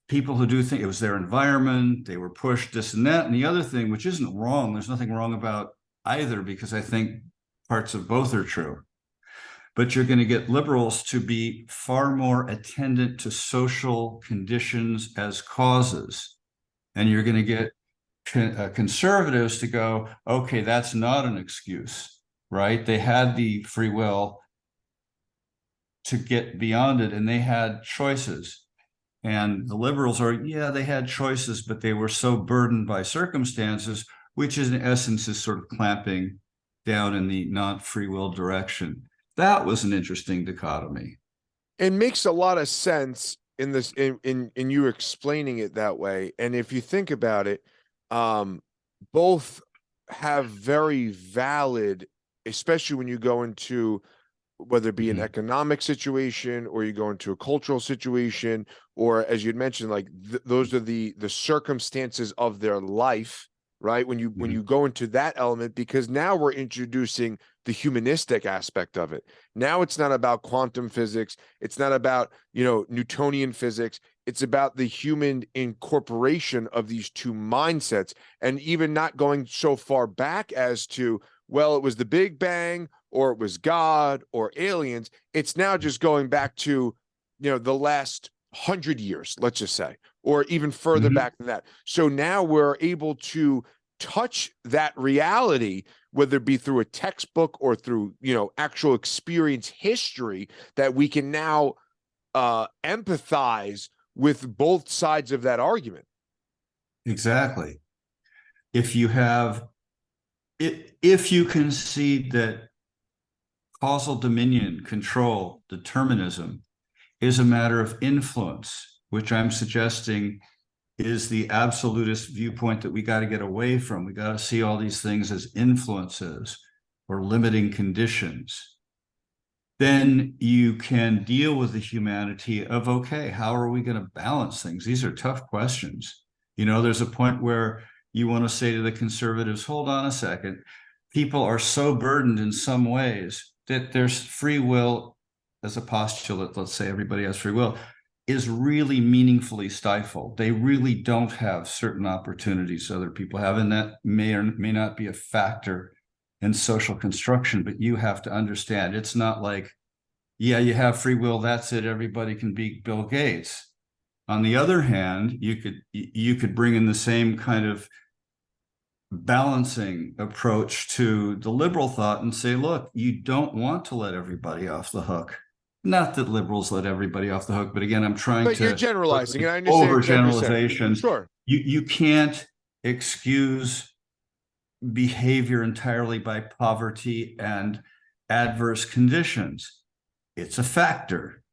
Speaker 1: people who do think it was their environment, they were pushed this and that. And the other thing, which isn't wrong, there's nothing wrong about either, because I think parts of both are true. But you're going to get liberals to be far more attendant to social conditions as causes. And you're going to get conservatives to go, okay, that's not an excuse, right? They had the free will to get beyond it, and they had choices. And the liberals are, yeah, they had choices, but they were so burdened by circumstances, which in essence is sort of clamping down in the not free will direction. That was an interesting dichotomy.
Speaker 2: It makes a lot of sense in this, in you explaining it that way. And if you think about it, both have very valid, especially when you go into whether it be an economic situation or you go into a cultural situation, or as you'd mentioned, like those are the circumstances of their life, right? When you go into that element, because now we're introducing the humanistic aspect of it. Now it's not about quantum physics. It's not about, Newtonian physics. It's about the human incorporation of these two mindsets, and even not going so far back as to, well, it was the Big Bang or it was God or aliens. It's now just going back to, the last 100 years, let's just say, or even further back than that. So now we're able to touch that reality, whether it be through a textbook or through, actual experience history, that we can now empathize with both sides of that argument.
Speaker 1: Exactly. If you concede that causal dominion, control, determinism is a matter of influence, which I'm suggesting is the absolutist viewpoint that we got to get away from. We got to see all these things as influences or limiting conditions. Then you can deal with the humanity of, okay, how are we going to balance things? These are tough questions. There's a point where you want to say to the conservatives, hold on a second. People are so burdened in some ways that there's free will as a postulate, let's say everybody has free will, is really meaningfully stifled. They really don't have certain opportunities other people have, and that may or may not be a factor in social construction, but you have to understand it's not like, yeah, you have free will, that's it, everybody can be Bill Gates. On the other hand, you could bring in the same kind of balancing approach to the liberal thought and say, look, you don't want to let everybody off the hook. Not that liberals let everybody off the hook, but again, I'm trying
Speaker 2: But
Speaker 1: to
Speaker 2: you're generalizing, and I understand exactly what you're saying.
Speaker 1: overgeneralizations.
Speaker 2: Sure.
Speaker 1: You can't excuse behavior entirely by poverty and adverse conditions. It's a factor.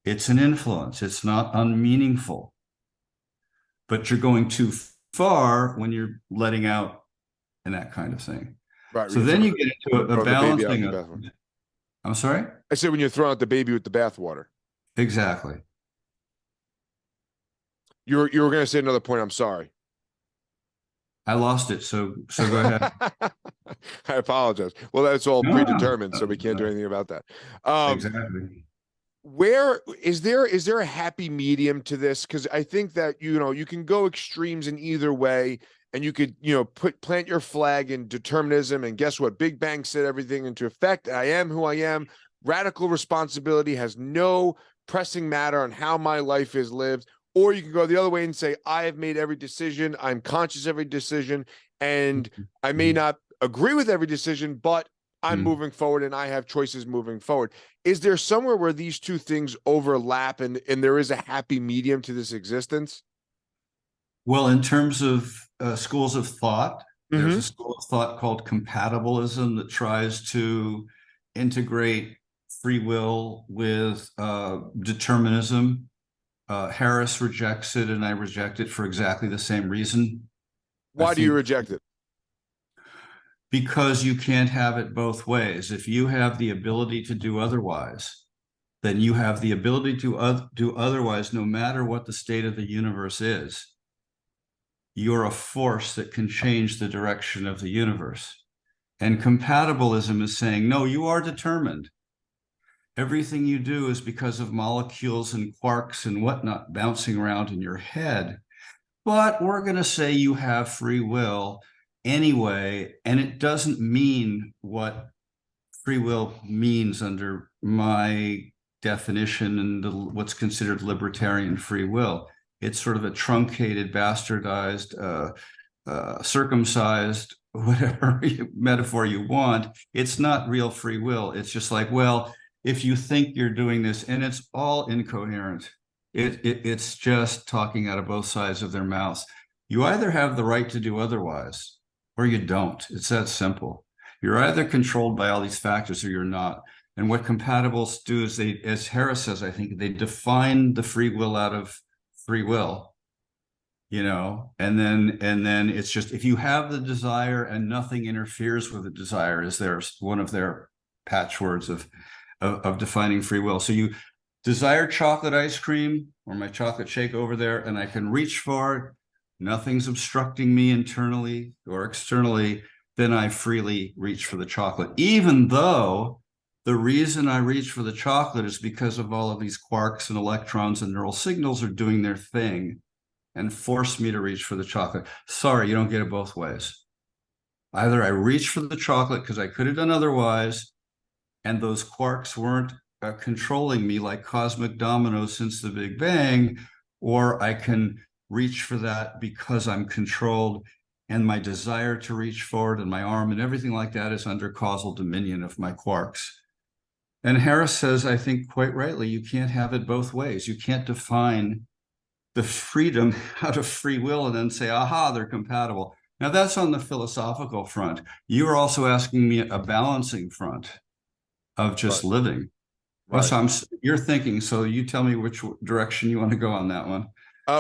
Speaker 1: It's an influence. It's not unmeaningful. But you're going too far when you're letting out and that kind of thing.
Speaker 2: Right.
Speaker 1: So then you get into a
Speaker 2: the baby out
Speaker 1: balancing
Speaker 2: with the
Speaker 1: of,
Speaker 2: bathwater.
Speaker 1: I'm sorry?
Speaker 2: I said when you're throwing out the baby with the bathwater.
Speaker 1: Exactly.
Speaker 2: You were going to say another point. I'm sorry.
Speaker 1: I lost it. So go ahead.
Speaker 2: I apologize. Well, that's all
Speaker 1: No,
Speaker 2: predetermined, so we can't do anything about that.
Speaker 1: Exactly.
Speaker 2: Where is there a happy medium to this? Because I think that you can go extremes in either way, and you could plant your flag in determinism, and guess what? Big Bang set everything into effect. I am who I am. Radical responsibility has no pressing matter on how my life is lived. Or you can go the other way and say, I have made every decision. I'm conscious of every decision, and I may not agree with every decision, but I'm moving forward and I have choices moving forward. Is there somewhere where these two things overlap and there is a happy medium to this existence?
Speaker 1: Well, in terms of schools of thought, there's a school of thought called compatibilism that tries to integrate free will with determinism. Harris rejects it, and I reject it for exactly the same reason.
Speaker 2: Why do you reject it?
Speaker 1: Because you can't have it both ways. If you have the ability to do otherwise, then you have the ability to do otherwise no matter what the state of the universe is. You're a force that can change the direction of the universe. And compatibilism is saying, no, you are determined. Everything you do is because of molecules and quarks and whatnot bouncing around in your head. But we're going to say you have free will anyway, and it doesn't mean what free will means under my definition and what's considered libertarian free will. It's sort of a truncated, bastardized, circumcised, whatever metaphor you want. It's not real free will. It's just like, well, if you think you're doing this, and it's all incoherent. It's just talking out of both sides of their mouths. You either have the right to do otherwise, or you don't. It's that simple. You're either controlled by all these factors or you're not. And what compatibilists do is they, as Harris says, I think they define the free will out of free will, and then it's just, if you have the desire and nothing interferes with the desire, is one of their patchwords of defining free will. So you desire chocolate ice cream or my chocolate shake over there, and I can reach for it. Nothing's obstructing me internally or externally. Then I freely reach for the chocolate, even though the reason I reach for the chocolate is because of all of these quarks and electrons and neural signals are doing their thing and force me to reach for the chocolate. Sorry, you don't get it both ways. Either I reach for the chocolate because I could have done otherwise, and those quarks weren't controlling me like cosmic dominoes since the Big Bang, or I can reach for that because I'm controlled, and my desire to reach forward and my arm and everything like that is under causal dominion of my quarks. And Harris says, I think quite rightly, you can't have it both ways. You can't define the freedom out of free will and then say, aha, they're compatible. Now that's on the philosophical front. You are also asking me a balancing front of just living. Well, so you're thinking, so you tell me which direction you want to go on that one.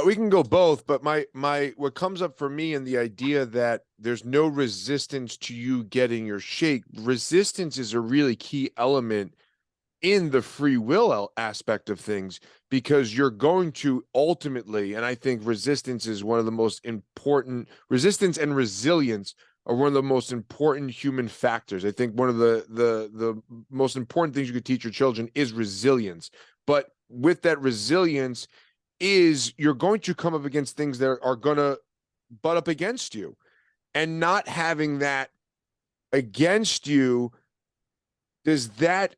Speaker 2: We can go both, but what comes up for me in the idea that there's no resistance to you getting your shake. Resistance is a really key element in the free will aspect of things, because you're going to ultimately, and I think resistance is one of the most important, resistance and resilience are one of the most important human factors. I think one of the most important things you could teach your children is resilience. But with that resilience is you're going to come up against things that are going to butt up against you, and not having that against you, does that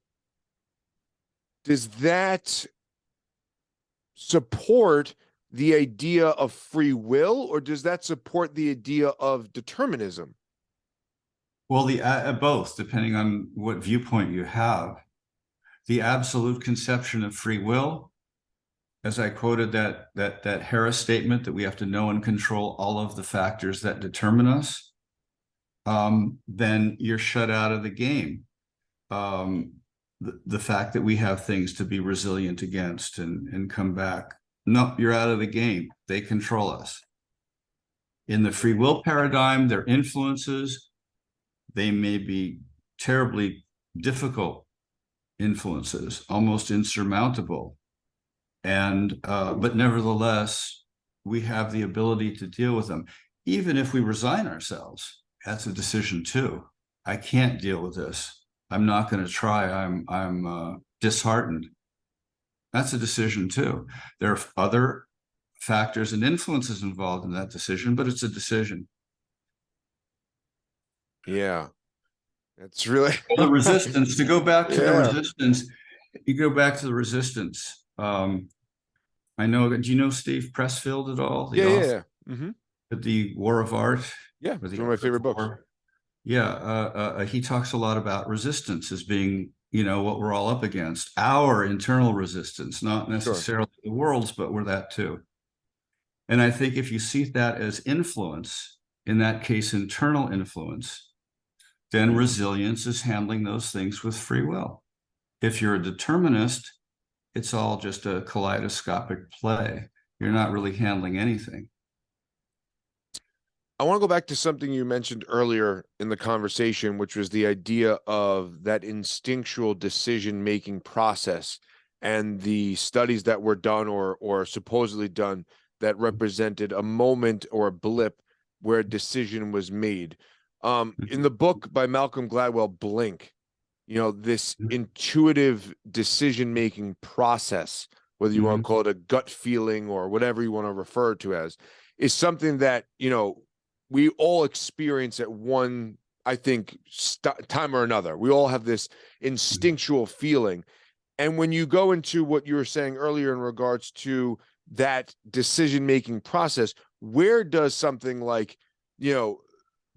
Speaker 2: support the idea of free will, or does that support the idea of determinism?
Speaker 1: Well, both, depending on what viewpoint you have. the absolute conception of free will, as I quoted that Harris statement that we have to know and control all of the factors that determine us, then you're shut out of the game. The fact that we have things to be resilient against and come back, no, you're out of the game. They control us. In the free will paradigm, their influences, they may be terribly difficult influences, almost insurmountable. And but nevertheless, we have the ability to deal with them. Even if we resign ourselves, that's a decision too. I can't deal with this. I'm not going to try. I'm disheartened. That's a decision too. There are other factors and influences involved in that decision, but it's a decision.
Speaker 2: Yeah, it's really
Speaker 1: The resistance, to go back to the
Speaker 2: Yeah.
Speaker 1: resistance, you go back to the resistance. I know, do you know Steve Pressfield at all? The author
Speaker 2: Mm-hmm.
Speaker 1: of The War of Art?
Speaker 2: Yeah,
Speaker 1: Or
Speaker 2: it's
Speaker 1: the
Speaker 2: one of my
Speaker 1: Art
Speaker 2: favorite
Speaker 1: of
Speaker 2: books.
Speaker 1: War? Yeah, he talks a lot about resistance as being, you know, what we're all up against. Our internal resistance, not necessarily the world's, but we're that too. And I think if you see that as influence, in that case, internal influence, then resilience is handling those things with free will. If you're a determinist, it's all just a kaleidoscopic play. You're not really handling anything.
Speaker 2: I want to go back to something you mentioned earlier in the conversation, which was the idea of that instinctual decision-making process and the studies that were done or supposedly done that represented a moment or a blip where a decision was made. In the book by Malcolm Gladwell, Blink, you know, this intuitive decision-making process, whether you want to call it a gut feeling or whatever you want to refer to as, is something that, you know, we all experience at one, I think, time or another. We all have this instinctual feeling. And when you go into what you were saying earlier in regards to that decision-making process, where does something like, you know,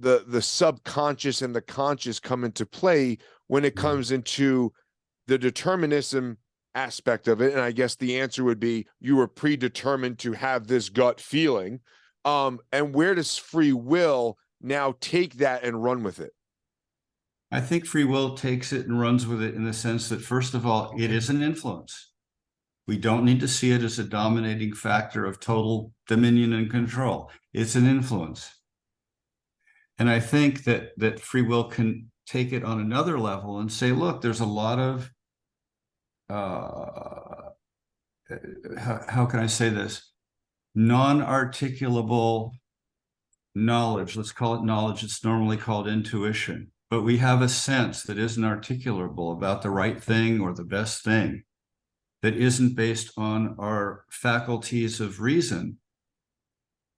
Speaker 2: the subconscious and the conscious come into play when it comes into the determinism aspect of it? And I guess the answer would be you were predetermined to have this gut feeling. And where does free will now take that and run with it?
Speaker 1: I think free will takes it and runs with it in the sense that, first of all, it is an influence. We don't need to see it as a dominating factor of total dominion and control. It's an influence. And I think that free will can take it on another level and say, look, there's a lot of, how can I say this? Non-articulable knowledge. Let's call it knowledge. It's normally called intuition. But we have a sense that isn't articulable about the right thing or the best thing, that isn't based on our faculties of reason,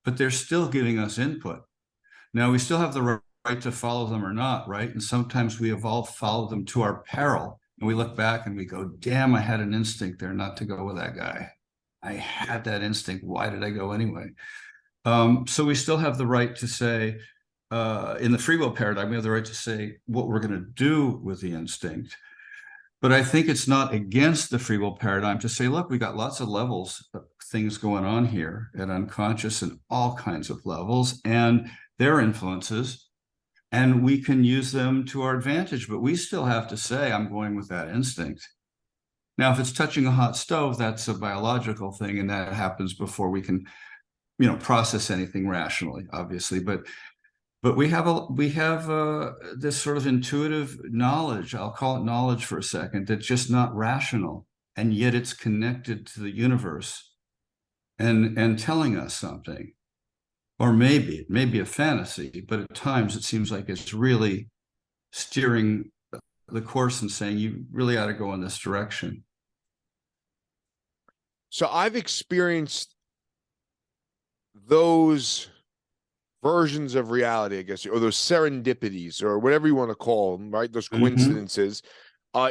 Speaker 1: but they're still giving us input. Now, we still have the right to follow them or not, right? And sometimes we have all followed them to our peril. And we look back and we go, damn, I had an instinct there not to go with that guy. I had that instinct. Why did I go anyway? So we still have the right to say, in the free will paradigm, we have the right to say what we're going to do with the instinct. But I think it's not against the free will paradigm to say, look, we got lots of levels of things going on here at unconscious and all kinds of levels and their influences, and we can use them to our advantage, but we still have to say, I'm going with that instinct. Now, if it's touching a hot stove, that's a biological thing, and that happens before we can, you know, process anything rationally, obviously. But we have this sort of intuitive knowledge. I'll call it knowledge for a second. That's just not rational, and yet it's connected to the universe, and telling us something. Or maybe it may be a fantasy, but at times it seems like it's really steering the course and saying you really ought to go in this direction.
Speaker 2: So I've experienced those versions of reality, I guess, or those serendipities or whatever you want to call them, right? Those coincidences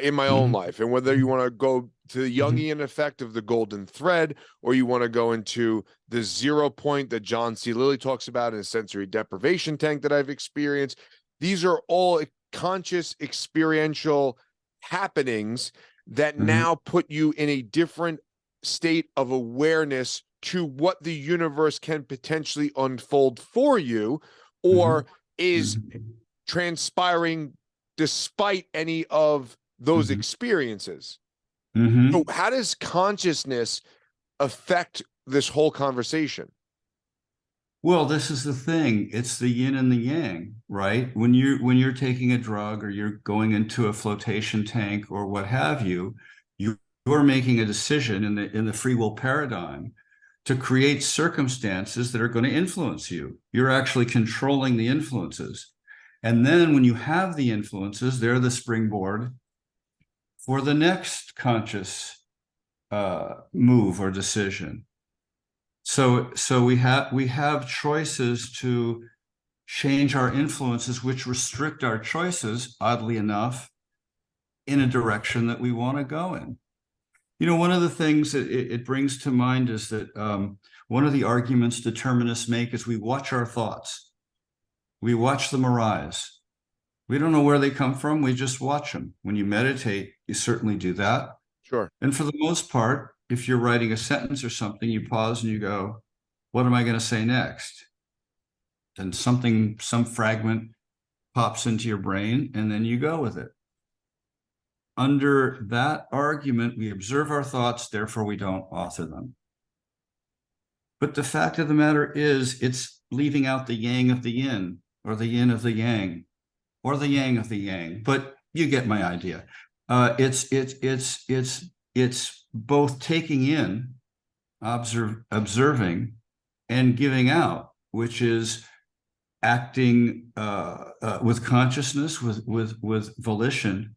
Speaker 2: in my own life. And whether you want to go to the Jungian effect of the golden thread, or you want to go into the 0 point that John C. Lilly talks about in a sensory deprivation tank that I've experienced, these are all conscious experiential happenings that now put you in a different state of awareness to what the universe can potentially unfold for you, or is transpiring despite any of those experiences. So how does consciousness affect this whole conversation?
Speaker 1: Well, this is the thing. It's the yin and the yang, right? When you're taking a drug or you're going into a flotation tank or what have you, you're making a decision in the free will paradigm to create circumstances that are going to influence you. You're actually controlling the influences. And then when you have the influences, they're the springboard for the next conscious move or decision. So we have choices to change our influences, which restrict our choices, oddly enough, in a direction that we want to go in. You know, one of the things that it brings to mind is that one of the arguments determinists make is we watch our thoughts. We watch them arise. We don't know where they come from. We just watch them. When you meditate, you certainly do that.
Speaker 2: Sure.
Speaker 1: And for the most part, if you're writing a sentence or something, you pause and you go, what am I going to say next? And some fragment pops into your brain, and then you go with it. Under that argument, we observe our thoughts, therefore we don't author them. But the fact of the matter is, it's leaving out the yang of the yin, or the yin of the yang, or the yang of the yang. But you get my idea. It's both taking in, observing, and giving out, which is acting with consciousness, with volition,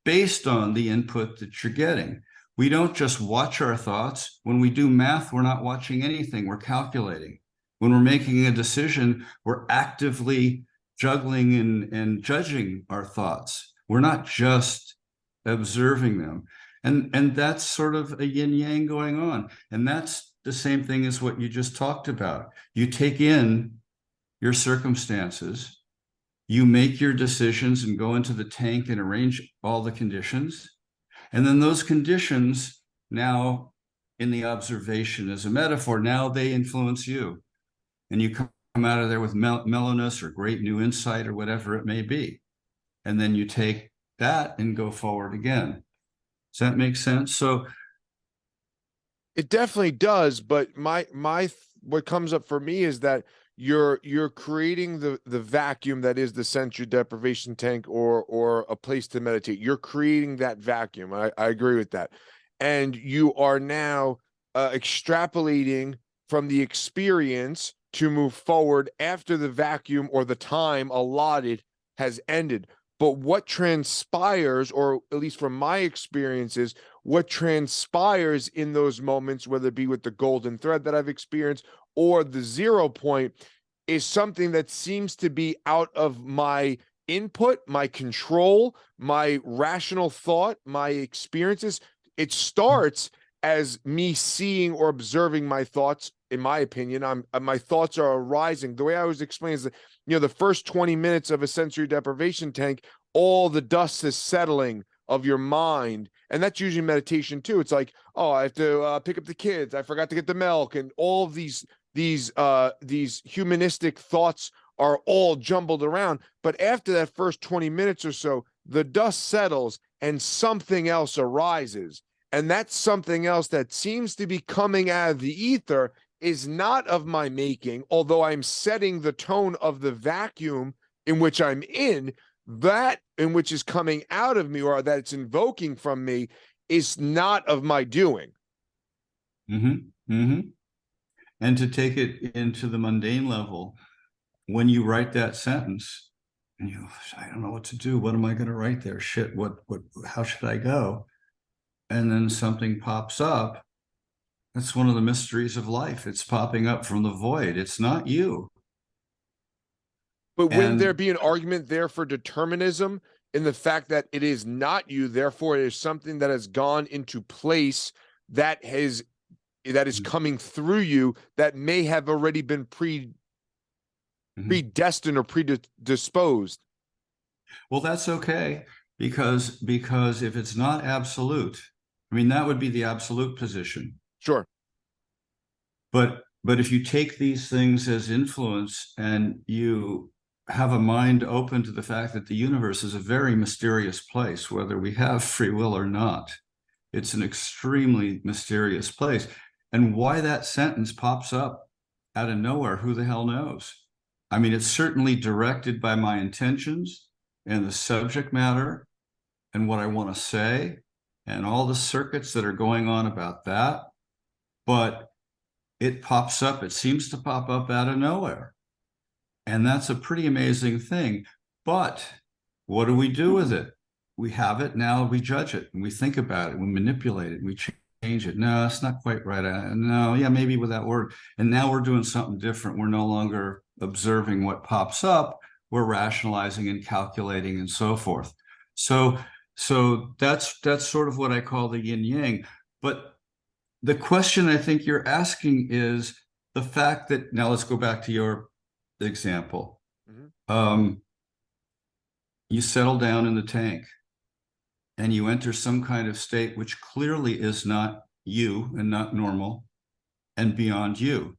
Speaker 1: based on the input that you're getting. We don't just watch our thoughts. When we do math, we're not watching anything, we're calculating. When we're making a decision, we're actively juggling and judging our thoughts. We're not just observing them. And that's sort of a yin yang going on. And that's the same thing as what you just talked about. You take in your circumstances, you make your decisions and go into the tank and arrange all the conditions. And then those conditions now, in the observation as a metaphor, now they influence you. And you come out of there with mellowness or great new insight or whatever it may be. And then you take that and go forward again. Does that make sense? So
Speaker 2: it definitely does, but what comes up for me is that you're creating the vacuum that is the sensory deprivation tank or a place to meditate. You're creating that vacuum. I agree with that. And you are now extrapolating from the experience to move forward after the vacuum or the time allotted has ended. But what transpires, or at least from my experiences, what transpires in those moments, whether it be with the golden thread that I've experienced or the 0 point, is something that seems to be out of my input, my control, my rational thought, my experiences. It starts as me seeing or observing my thoughts. In my opinion, my thoughts are arising. The way I was explaining is that, the first 20 minutes of a sensory deprivation tank, all the dust is settling of your mind. And that's usually meditation too. It's like, oh, I have to pick up the kids. I forgot to get the milk. And all of these humanistic thoughts are all jumbled around. But after that first 20 minutes or so, the dust settles and something else arises. And that's something else that seems to be coming out of the ether is not of my making, although I'm setting the tone of the vacuum in which I'm in, that in which is coming out of me, or that it's invoking from me, is not of my doing.
Speaker 1: And to take it into the mundane level, when you write that sentence, and I don't know what to do. What am I going to write there? Shit, how should I go? And then something pops up. That's one of the mysteries of life. It's popping up from the void. It's not you.
Speaker 2: But wouldn't there be an argument there for determinism in the fact that it is not you, therefore it is something that has gone into place that is coming through you that may have already been predestined or predisposed?
Speaker 1: Well, that's okay. because if it's not absolute, I mean, that would be the absolute position.
Speaker 2: Sure.
Speaker 1: But if you take these things as influence and you have a mind open to the fact that the universe is a very mysterious place, whether we have free will or not, it's an extremely mysterious place. And why that sentence pops up out of nowhere, who the hell knows? I mean, it's certainly directed by my intentions and the subject matter and what I want to say and all the circuits that are going on about that. But it pops up, it seems to pop up out of nowhere. And that's a pretty amazing thing. But what do we do with it? We have it, now we judge it, and we think about it, we manipulate it, we change it. No, it's not quite right. No, yeah, maybe with that word. And now we're doing something different. We're no longer observing what pops up. We're rationalizing and calculating and so forth. So that's sort of what I call the yin yang. But the question I think you're asking is the fact that, now let's go back to your example. You settle down in the tank and you enter some kind of state which clearly is not you and not normal and beyond you.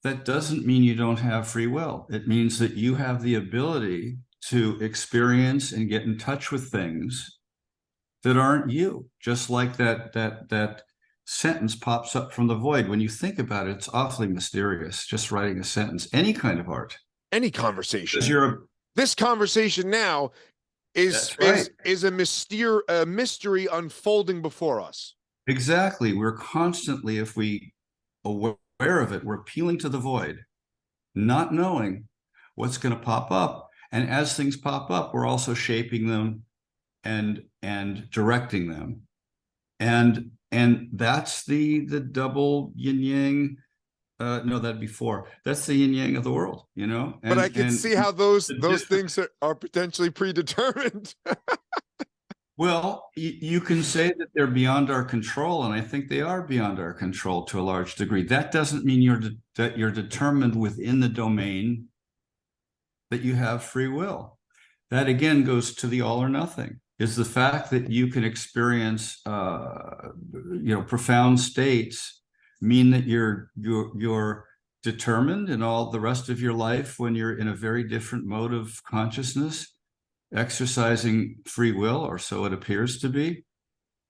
Speaker 1: That doesn't mean you don't have free will. It means that you have the ability to experience and get in touch with things that aren't you, just like that sentence pops up from the void. When you think about it, it's awfully mysterious, just writing a sentence. Any kind of art,
Speaker 2: any conversation. This conversation now is a mystery unfolding before us.
Speaker 1: Exactly. We're constantly, if we aware of it, we're appealing to the void, not knowing what's going to pop up. And as things pop up, we're also shaping them and directing them. And that's the double yin yang. No, that'd be four. That's the yin yang of the world, you know.
Speaker 2: But I can see how those things are potentially predetermined.
Speaker 1: Well, you can say that they're beyond our control, and I think they are beyond our control to a large degree. That doesn't mean that you're determined within the domain that you have free will. That again goes to the all or nothing. Is the fact that you can experience, profound states mean that you're determined in all the rest of your life when you're in a very different mode of consciousness, exercising free will, or so it appears to be?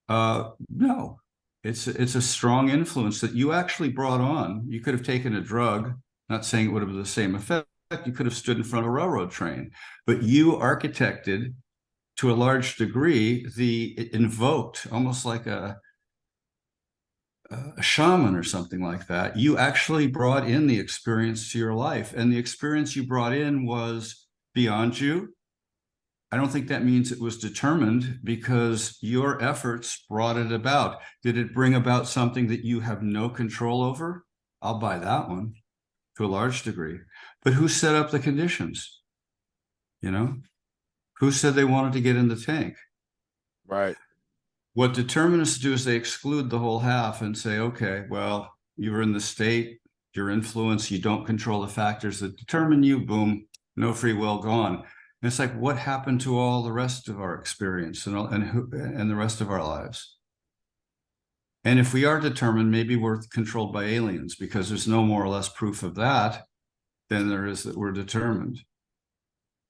Speaker 1: No, it's a strong influence that you actually brought on. You could have taken a drug, not saying it would have the same effect. You could have stood in front of a railroad train, but you architected to a large degree, it invoked almost like a shaman or something like that. You actually brought in the experience to your life, and the experience you brought in was beyond you. I don't think that means it was determined, because your efforts brought it about. Did it bring about something that you have no control over? I'll buy that one to a large degree. But who set up the conditions? You know, who said they wanted to get in the tank?
Speaker 2: Right.
Speaker 1: What determinists do is they exclude the whole half and say, okay, well, you were in the state, your influence, you don't control the factors that determine you, boom, no free will, gone. And it's like, what happened to all the rest of our experience and the rest of our lives? And if we are determined, maybe we're controlled by aliens, because there's no more or less proof of that than there is that we're determined.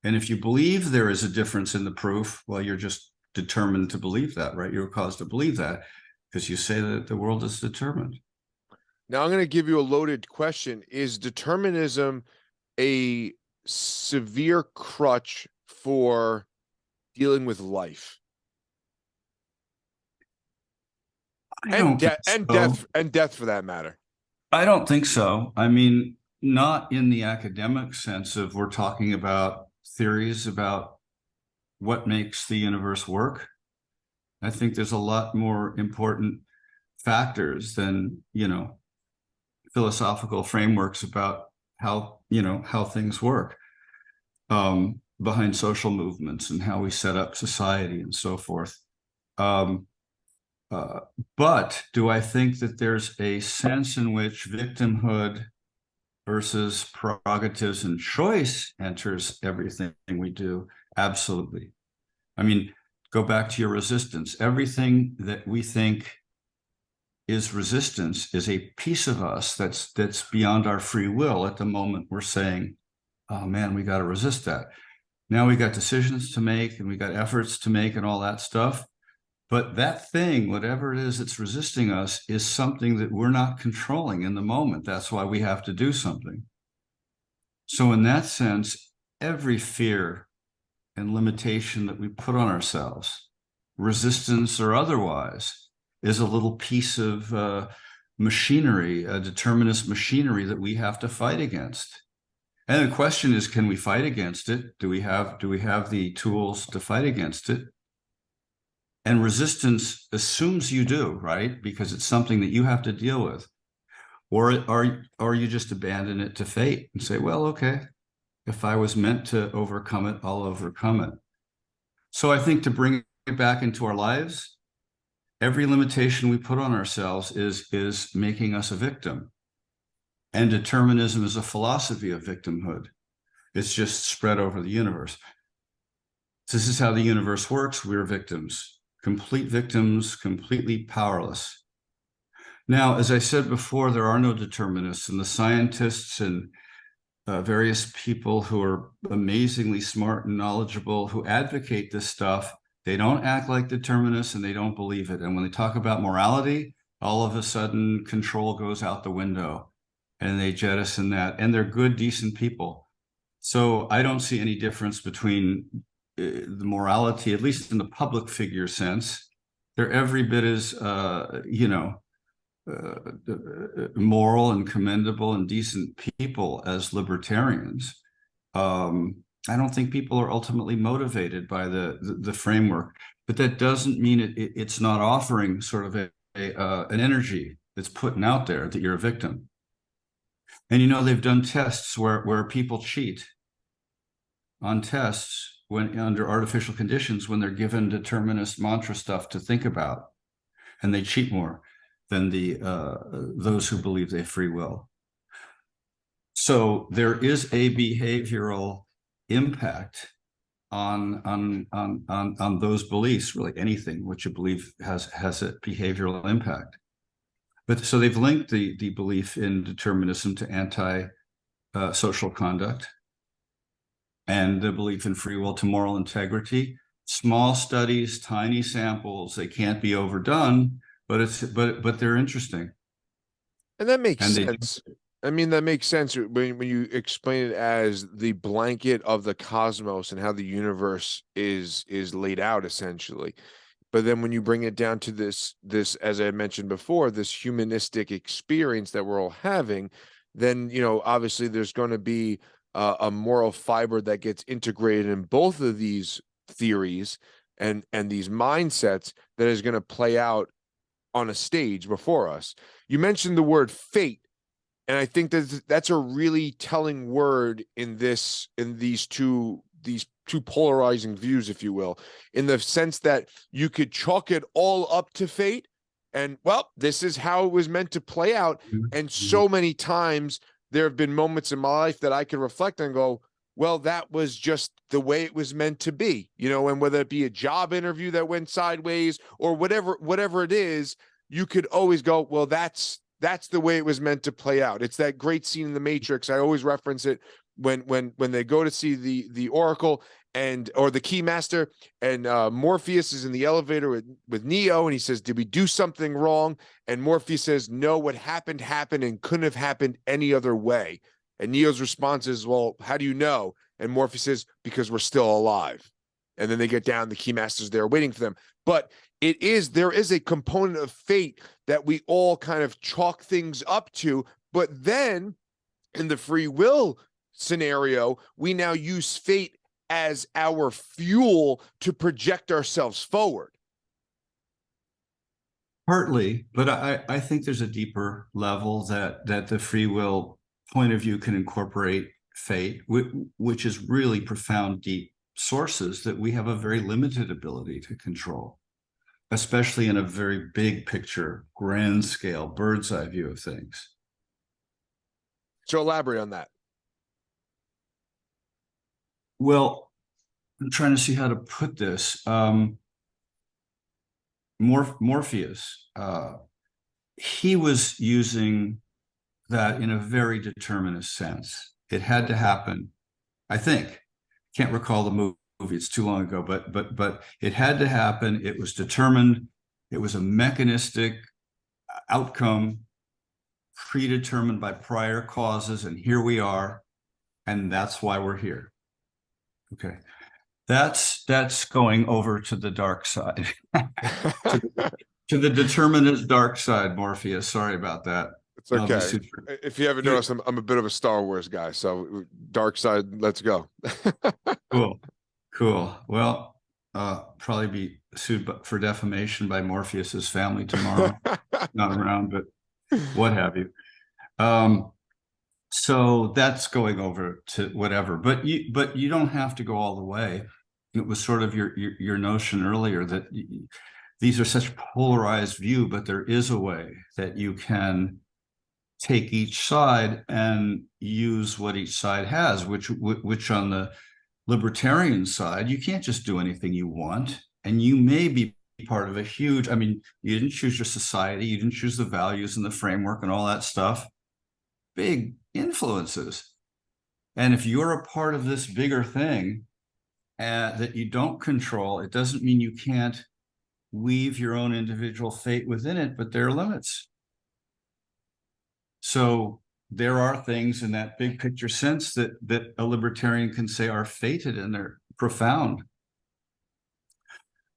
Speaker 1: And if you believe there is a difference in the proof, well, you're just determined to believe that, right? You're caused to believe that because you say that the world is determined.
Speaker 2: Now I'm going to give you a loaded question. Is determinism a severe crutch for dealing with life? And death for that matter.
Speaker 1: I don't think so. I mean, not in the academic sense of we're talking about theories about what makes the universe work. I think there's a lot more important factors than, philosophical frameworks about how things work behind social movements and how we set up society and so forth. But do I think that there's a sense in which victimhood versus prerogatives and choice enters everything we do? Absolutely. I mean, Go back to your resistance. Everything that we think is resistance is a piece of us that's beyond our free will. At the moment we're saying, oh man, we got to resist that. Now we got decisions to make and we got efforts to make and all that stuff. But that thing, whatever it is that's resisting us, is something that we're not controlling in the moment. That's why we have to do something. So in that sense, every fear and limitation that we put on ourselves, resistance or otherwise, is a little piece of machinery, a determinist machinery that we have to fight against. And the question is, can we fight against it? Do we have the tools to fight against it? And resistance assumes you do, right? Because it's something that you have to deal with. Or you just abandon it to fate and say, well, okay, if I was meant to overcome it, I'll overcome it. So I think to bring it back into our lives, every limitation we put on ourselves is making us a victim. And determinism is a philosophy of victimhood. It's just spread over the universe. This is how the universe works. We're victims, completely powerless. Now, as I said before, there are no determinists, and the scientists and various people who are amazingly smart and knowledgeable who advocate this stuff, they don't act like determinists and they don't believe it. And when they talk about morality, all of a sudden control goes out the window and they jettison that. And they're good, decent people. So I don't see any difference between the morality, at least in the public figure sense. They're every bit as, moral and commendable and decent people as libertarians. I don't think people are ultimately motivated by the framework, but that doesn't mean it's not offering sort of an energy that's putting out there that you're a victim. And they've done tests where people cheat on tests when under artificial conditions when they're given determinist mantra stuff to think about, and they cheat more than those who believe they have free will. So there is a behavioral impact on those beliefs. Really, anything which you believe has a behavioral impact. But so they've linked the belief in determinism to anti-social conduct, and the belief in free will to moral integrity. Small studies, tiny samples, they can't be overdone, but they're interesting.
Speaker 2: And that makes sense. I mean, that makes sense when you explain it as the blanket of the cosmos and how the universe is laid out, essentially. But then when you bring it down to this, as I mentioned before, this humanistic experience that we're all having, then, obviously there's going to be a moral fiber that gets integrated in both of these theories and these mindsets that is going to play out on a stage before us. You mentioned the word fate, and I think that's a really telling word in these two polarizing views, if you will, in the sense that you could chalk it all up to fate and, well, this is how it was meant to play out. And so many times there have been moments in my life that I can reflect and go, well, that was just the way it was meant to be, and whether it be a job interview that went sideways or whatever it is, you could always go, well, that's the way it was meant to play out. It's that great scene in The Matrix. I always reference it when they go to see the Oracle or the Keymaster, and Morpheus is in the elevator with Neo, and he says, did we do something wrong? And Morpheus says, no, what happened and couldn't have happened any other way. And Neo's response is, well, how do you know? And Morpheus says, because we're still alive. And then they get down, the Keymaster's there waiting for them. But there is a component of fate that we all kind of chalk things up to. But then in the free will scenario, we now use fate as our fuel to project ourselves forward.
Speaker 1: Partly, but I think there's a deeper level that the free will point of view can incorporate fate, which is really profound, deep sources that we have a very limited ability to control, especially in a very big picture, grand scale, bird's eye view of things.
Speaker 2: So elaborate on that.
Speaker 1: Well, I'm trying to see how to put this. Morpheus, he was using that in a very determinist sense. It had to happen, I think. Can't recall the movie, it's too long ago, but it had to happen. It was determined. It was a mechanistic outcome predetermined by prior causes, and here we are, and that's why we're here. Okay. That's going over to the dark side. to the determinist dark side, Morpheus. Sorry about that.
Speaker 2: It's okay. If you haven't noticed, I'm a bit of a Star Wars guy, so dark side, let's go.
Speaker 1: Cool. Well, probably be sued for defamation by Morpheus's family tomorrow. Not around, but what have you. So that's going over to whatever, but you don't have to go all the way. It was sort of your notion earlier that these are such polarized view, but there is a way that you can take each side and use what each side has, which on the libertarian side, you can't just do anything you want, and you may be part of a huge, I mean, you didn't choose your society, you didn't choose the values and the framework and all that stuff. Big influences. And if you're a part of this bigger thing that you don't control, it doesn't mean you can't weave your own individual fate within it, but there are limits. So there are things in that big picture sense that a libertarian can say are fated and they're profound.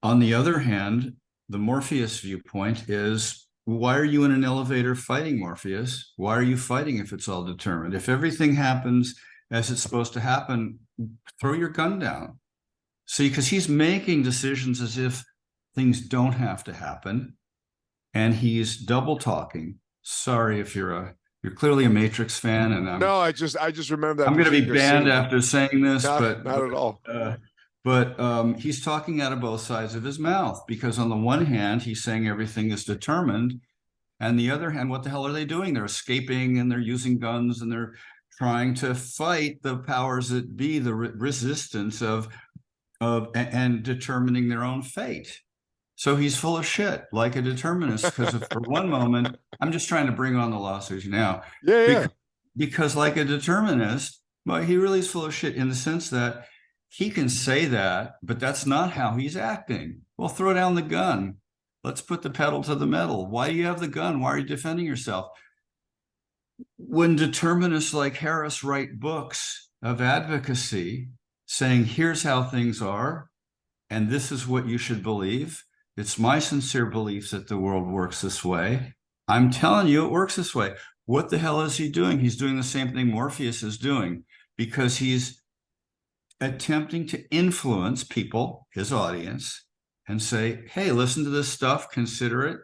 Speaker 1: On the other hand, the Morpheus viewpoint is, why are you in an elevator fighting, Morpheus? Why are you fighting if it's all determined? If everything happens as it's supposed to happen, throw your gun down. See, because he's making decisions as if things don't have to happen, and he's double talking. Sorry if you're clearly a Matrix fan, and
Speaker 2: no, I just remember that.
Speaker 1: I'm going to be banned after saying this, but
Speaker 2: not at all.
Speaker 1: But he's talking out of both sides of his mouth, because on the one hand, he's saying everything is determined. And the other hand, what the hell are they doing? They're escaping and they're using guns and they're trying to fight the powers that be, the resistance of and determining their own fate. So he's full of shit, like a determinist, because for one moment, I'm just trying to bring on the lawsuits now.
Speaker 2: Yeah.
Speaker 1: Because like a determinist, well, he really is full of shit in the sense that he can say that, but that's not how he's acting. Well, throw down the gun. Let's put the pedal to the metal. Why do you have the gun? Why are you defending yourself? When determinists like Harris write books of advocacy saying, here's how things are, and this is what you should believe. It's my sincere belief that the world works this way. I'm telling you, it works this way. What the hell is he doing? He's doing the same thing Morpheus is doing, because he's attempting to influence people, his audience, and say, hey, listen to this stuff, consider it.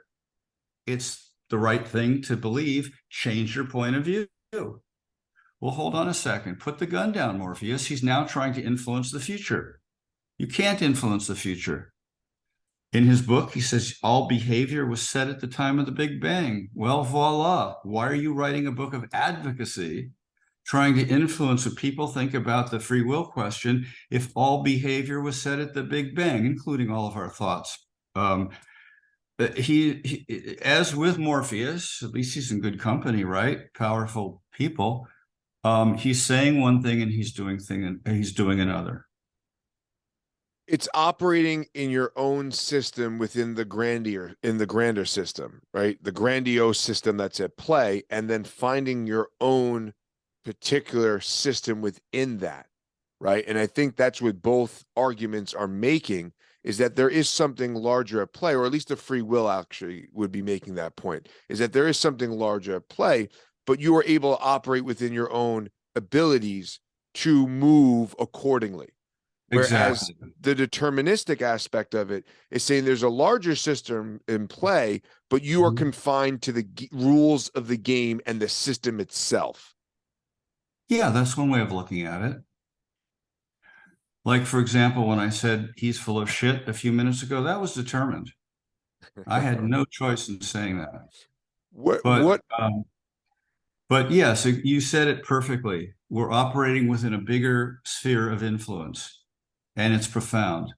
Speaker 1: It's the right thing to believe. Change your point of view. Well, hold on a second. Put the gun down, Morpheus. He's now trying to influence the future. You can't influence the future. In his book, he says all behavior was set at the time of the Big Bang. Well, voila. Why are you writing a book of advocacy, trying to influence what people think about the free will question, if all behavior was set at the Big Bang, including all of our thoughts? He, as with Morpheus, at least he's in good company, right? Powerful people. He's saying one thing and he's doing another.
Speaker 2: It's operating in your own system within the grander system, right? The grandiose system that's at play, and then finding your own particular system within that, right? And I think that's what both arguments are making, is that there is something larger at play, or at least the free will actually would be making that point, is that there is something larger at play, but you are able to operate within your own abilities to move accordingly. Whereas the deterministic aspect of it is saying there's a larger system in play, but you are confined to the rules of the game and the system itself.
Speaker 1: Yeah, that's one way of looking at it. Like, for example, when I said he's full of shit a few minutes ago, that was determined. I had no choice in saying that. But yes, you said it perfectly. We're operating within a bigger sphere of influence, and it's profound.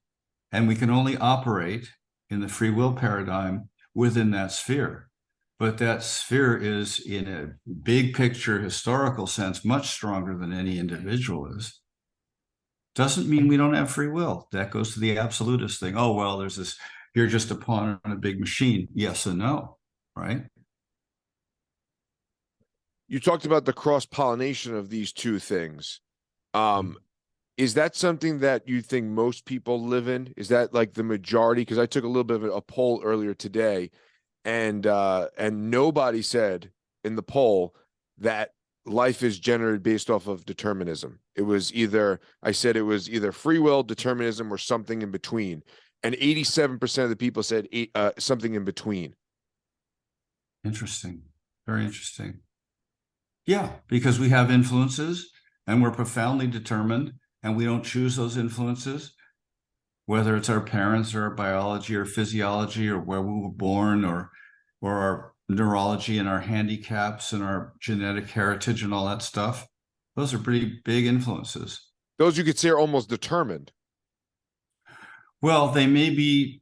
Speaker 1: And we can only operate in the free will paradigm within that sphere. But that sphere is, in a big picture historical sense, much stronger than any individual is. Doesn't mean we don't have free will. That goes to the absolutist thing. Oh, well, there's this, you're just a pawn on a big machine. Yes and no, right?
Speaker 2: You talked about the cross-pollination of these two things. Is that something that you think most people live in? Is that like the majority? Because I took a little bit of a poll earlier today, and nobody said in the poll that life is generated based off of determinism. It was either, I said it was either free will, determinism, or something in between. And 87% of the people said something in between.
Speaker 1: Interesting. Very interesting. Yeah, because we have influences and we're profoundly determined, and we don't choose those influences, whether it's our parents or our biology or physiology or where we were born or our neurology and our handicaps and our genetic heritage and all that stuff. Those are pretty big influences.
Speaker 2: Those you could say are almost determined.
Speaker 1: Well, they may be,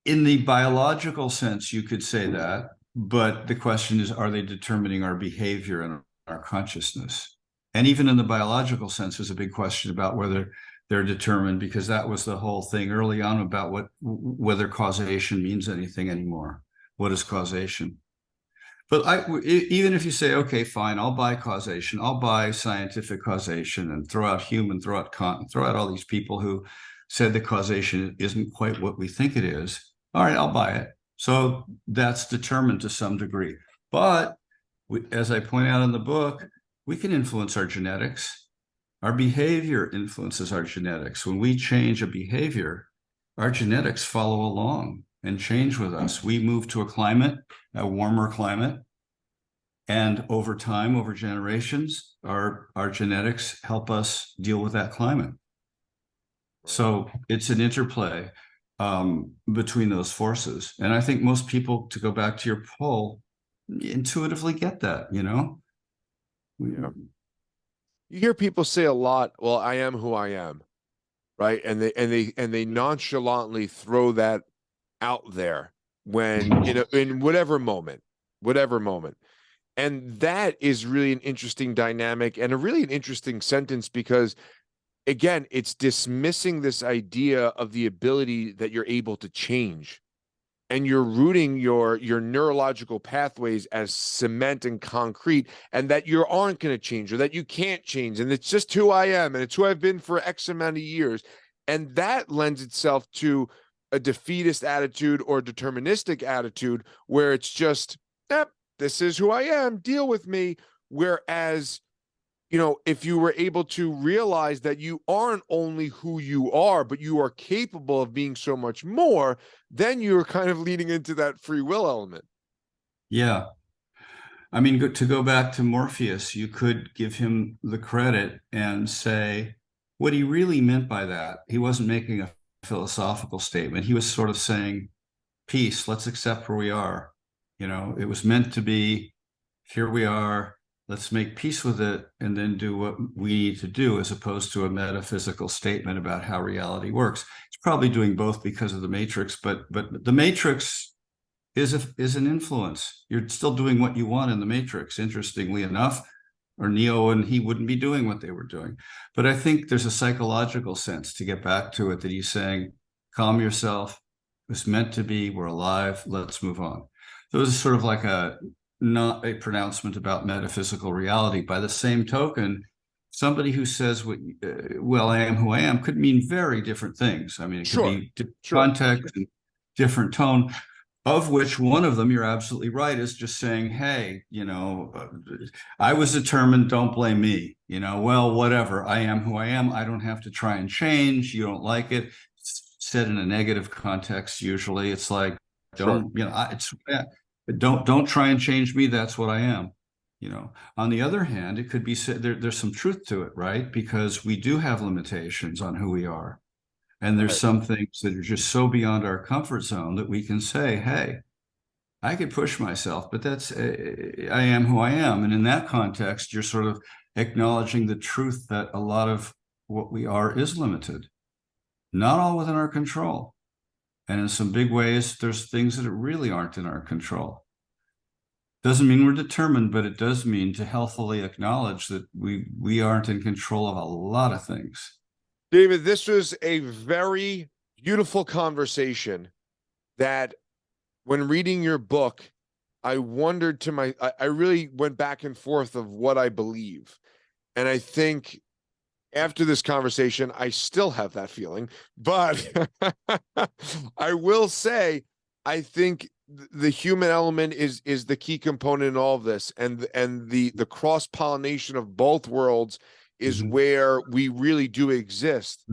Speaker 1: in the biological sense, you could say that, but the question is, are they determining our behavior and our consciousness? And even in the biological sense, there's a big question about whether they're determined, because that was the whole thing early on about whether causation means anything anymore. What is causation? But even if you say, okay, fine, I'll buy causation, I'll buy scientific causation, and throw out Hume, throw out Kant, throw out all these people who said that causation isn't quite what we think it is. All right, I'll buy it. So that's determined to some degree. But as I point out in the book, we can influence our genetics. Our behavior influences our genetics. When we change a behavior, our genetics follow along and change with us. We move to a warmer climate. And over time, over generations, our genetics help us deal with that climate. So it's an interplay between those forces. And I think most people, to go back to your poll, intuitively get that,
Speaker 2: Yeah. You hear people say a lot, well, I am who I am, right? And they nonchalantly throw that out there when in whatever moment. And that is really an interesting dynamic and an interesting sentence, because again, it's dismissing this idea of the ability that you're able to change, and you're rooting your neurological pathways as cement and concrete, and that you aren't going to change, or that you can't change, and it's just who I am, and it's who I've been for X amount of years. And that lends itself to a defeatist attitude or deterministic attitude, where it's just, this is who I am, deal with me. Whereas, if you were able to realize that you aren't only who you are, but you are capable of being so much more, then you're kind of leading into that free will element.
Speaker 1: Yeah. I mean, to go back to Morpheus, you could give him the credit and say what he really meant by that. He wasn't making a philosophical statement. He was sort of saying, peace, let's accept where we are. It was meant to be, here we are. Let's make peace with it and then do what we need to do, as opposed to a metaphysical statement about how reality works. It's probably doing both because of the Matrix, but the Matrix is an influence. You're still doing what you want in the Matrix, interestingly enough, or Neo and he wouldn't be doing what they were doing. But I think there's a psychological sense, to get back to it, that he's saying, calm yourself. It's meant to be. We're alive. Let's move on. So it was sort of like not a pronouncement about metaphysical reality. By the same token, somebody who says, well, I am who I am, could mean very different things. I mean, it could be different context and different tone, of which one of them, you're absolutely right, is just saying, hey, I was determined, don't blame me. Well, whatever, I am who I am. I don't have to try and change. You don't like it. It's said in a negative context. Usually it's like, don't try and change me. That's what I am. On the other hand, it could be said there's some truth to it, right? Because we do have limitations on who we are. And there's some things that are just so beyond our comfort zone that we can say, hey, I could push myself, but I am who I am. And in that context, you're sort of acknowledging the truth that a lot of what we are is limited, not all within our control. And in some big ways, there's things that really aren't in our control. Doesn't mean we're determined, but it does mean to healthily acknowledge that we aren't in control of a lot of things.
Speaker 2: David, this was a very beautiful conversation that when reading your book, I wondered to I really went back and forth of what I believe. And I think after this conversation, I still have that feeling, but I will say, I think the human element is the key component in all of this, and the cross pollination of both worlds is where we really do exist.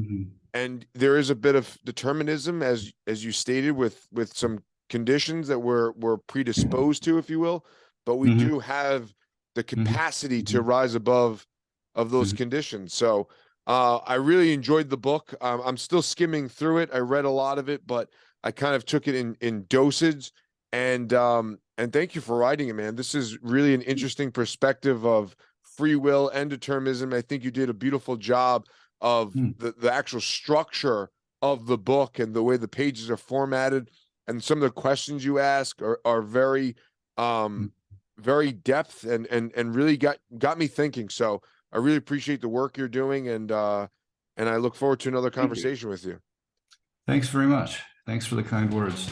Speaker 2: And there is a bit of determinism, as you stated, with some conditions that we're predisposed to, if you will, but we do have the capacity to rise above of those conditions. So I really enjoyed the book. I'm still skimming through it. I read a lot of it, but I kind of took it in dosage. And thank you for writing it, man. This is really an interesting perspective of free will and determinism. I think you did a beautiful job of the actual structure of the book and the way the pages are formatted, and some of the questions you ask are very very depth and really got me thinking. So I really appreciate the work you're doing, and I look forward to another conversation with you.
Speaker 1: Thanks very much. Thanks for the kind words.